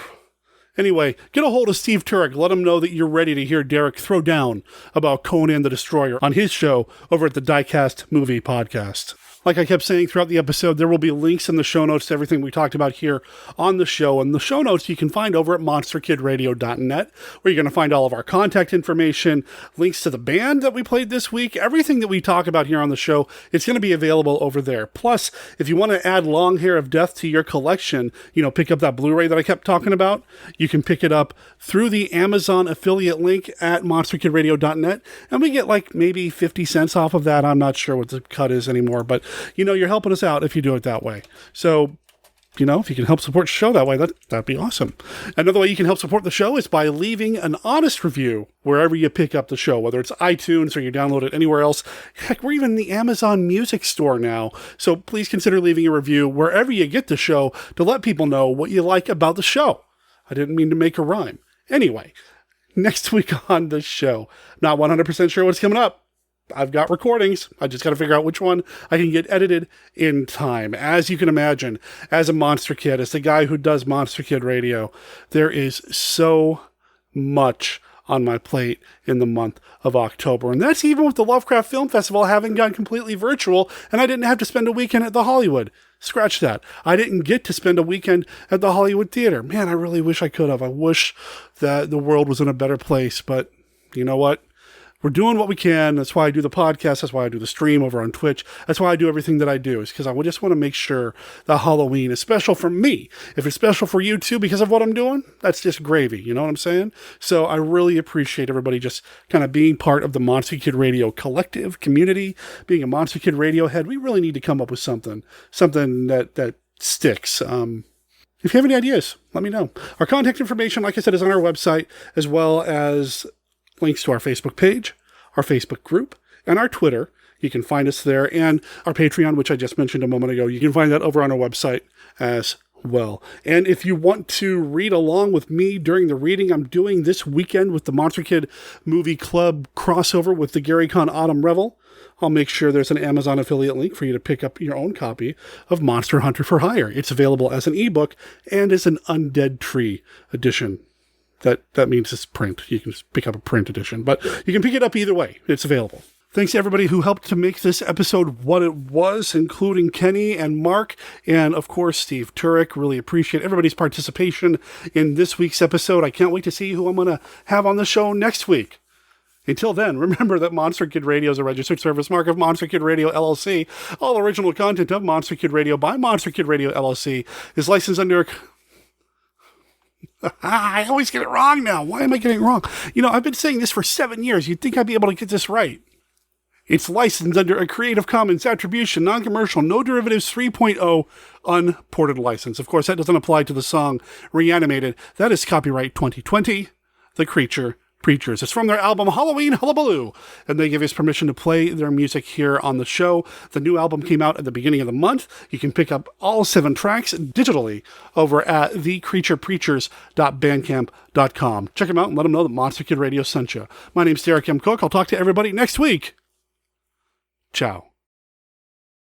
Anyway, get a hold of Steve Turek. Let him know that you're ready to hear Derek throw down about Conan the Destroyer on his show over at the Diecast Movie Podcast. Like I kept saying throughout the episode, there will be links in the show notes to everything we talked about here on the show. And the show notes you can find over at monsterkidradio.net, where you're going to find all of our contact information, links to the band that we played this week, everything that we talk about here on the show. It's going to be available over there. Plus, if you want to add Long Hair of Death to your collection, you know, pick up that Blu-ray that I kept talking about, you can pick it up through the Amazon affiliate link at monsterkidradio.net. And we get like maybe 50 cents off of that. I'm not sure what the cut is anymore, but you know, you're helping us out if you do it that way. So, you know, if you can help support the show that way, that'd be awesome. Another way you can help support the show is by leaving an honest review wherever you pick up the show, whether it's iTunes or you download it anywhere else. Heck, we're even in the Amazon Music Store now. So please consider leaving a review wherever you get the show to let people know what you like about the show. I didn't mean to make a rhyme. Anyway, next week on the show, not 100% sure what's coming up. I've got recordings. I just got to figure out which one I can get edited in time. As you can imagine, as a Monster Kid, as the guy who does Monster Kid Radio, there is so much on my plate in the month of October. And that's even with the Lovecraft Film Festival having gone completely virtual, and I didn't have to spend a weekend at the Hollywood. Scratch that. I didn't get to spend a weekend at the Hollywood Theater. Man, I really wish I could have. I wish that the world was in a better place, but you know what? We're doing what we can. That's why I do the podcast. That's why I do the stream over on Twitch. That's why I do everything that I do, is because I just want to make sure that Halloween is special for me. If it's special for you too because of what I'm doing, that's just gravy. You know what I'm saying? So I really appreciate everybody just kind of being part of the Monster Kid Radio collective community, being a Monster Kid Radio head. We really need to come up with something that sticks. If you have any ideas, let me know. Our contact information, like I said, is on our website, as well as links to our Facebook page, our Facebook group, and our Twitter. You can find us there, and our Patreon, which I just mentioned a moment ago. You can find that over on our website as well. And if you want to read along with me during the reading I'm doing this weekend with the Monster Kid Movie Club crossover with the Gary Con Autumn Revel, I'll make sure there's an Amazon affiliate link for you to pick up your own copy of Monster Hunter for Hire. It's available as an ebook and as an Undead Tree edition. That means it's print. You can just pick up a print edition, but you can pick it up either way. It's available. Thanks to everybody who helped to make this episode what it was, including Kenny and Mark, and of course, Steve Turek. Really appreciate everybody's participation in this week's episode. I can't wait to see who I'm going to have on the show next week. Until then, remember that Monster Kid Radio is a registered service mark of Monster Kid Radio, LLC. All original content of Monster Kid Radio by Monster Kid Radio, LLC is licensed under... I always get it wrong now. Why am I getting it wrong? You know, I've been saying this for 7 years. You'd think I'd be able to get this right. It's licensed under a Creative Commons Attribution, Non-Commercial, No Derivatives 3.0 unported license. Of course, that doesn't apply to the song Reanimated. That is copyright 2020, The Creature Preachers. It's from their album Halloween Hullabaloo, and they give us permission to play their music here on the show. The new album came out at the beginning of the month. You can pick up all 7 tracks digitally over at thecreaturepreachers.bandcamp.com. Check them out and let them know that Monster Kid Radio sent you. My name's Derek M. Cook. I'll talk to everybody next week. Ciao.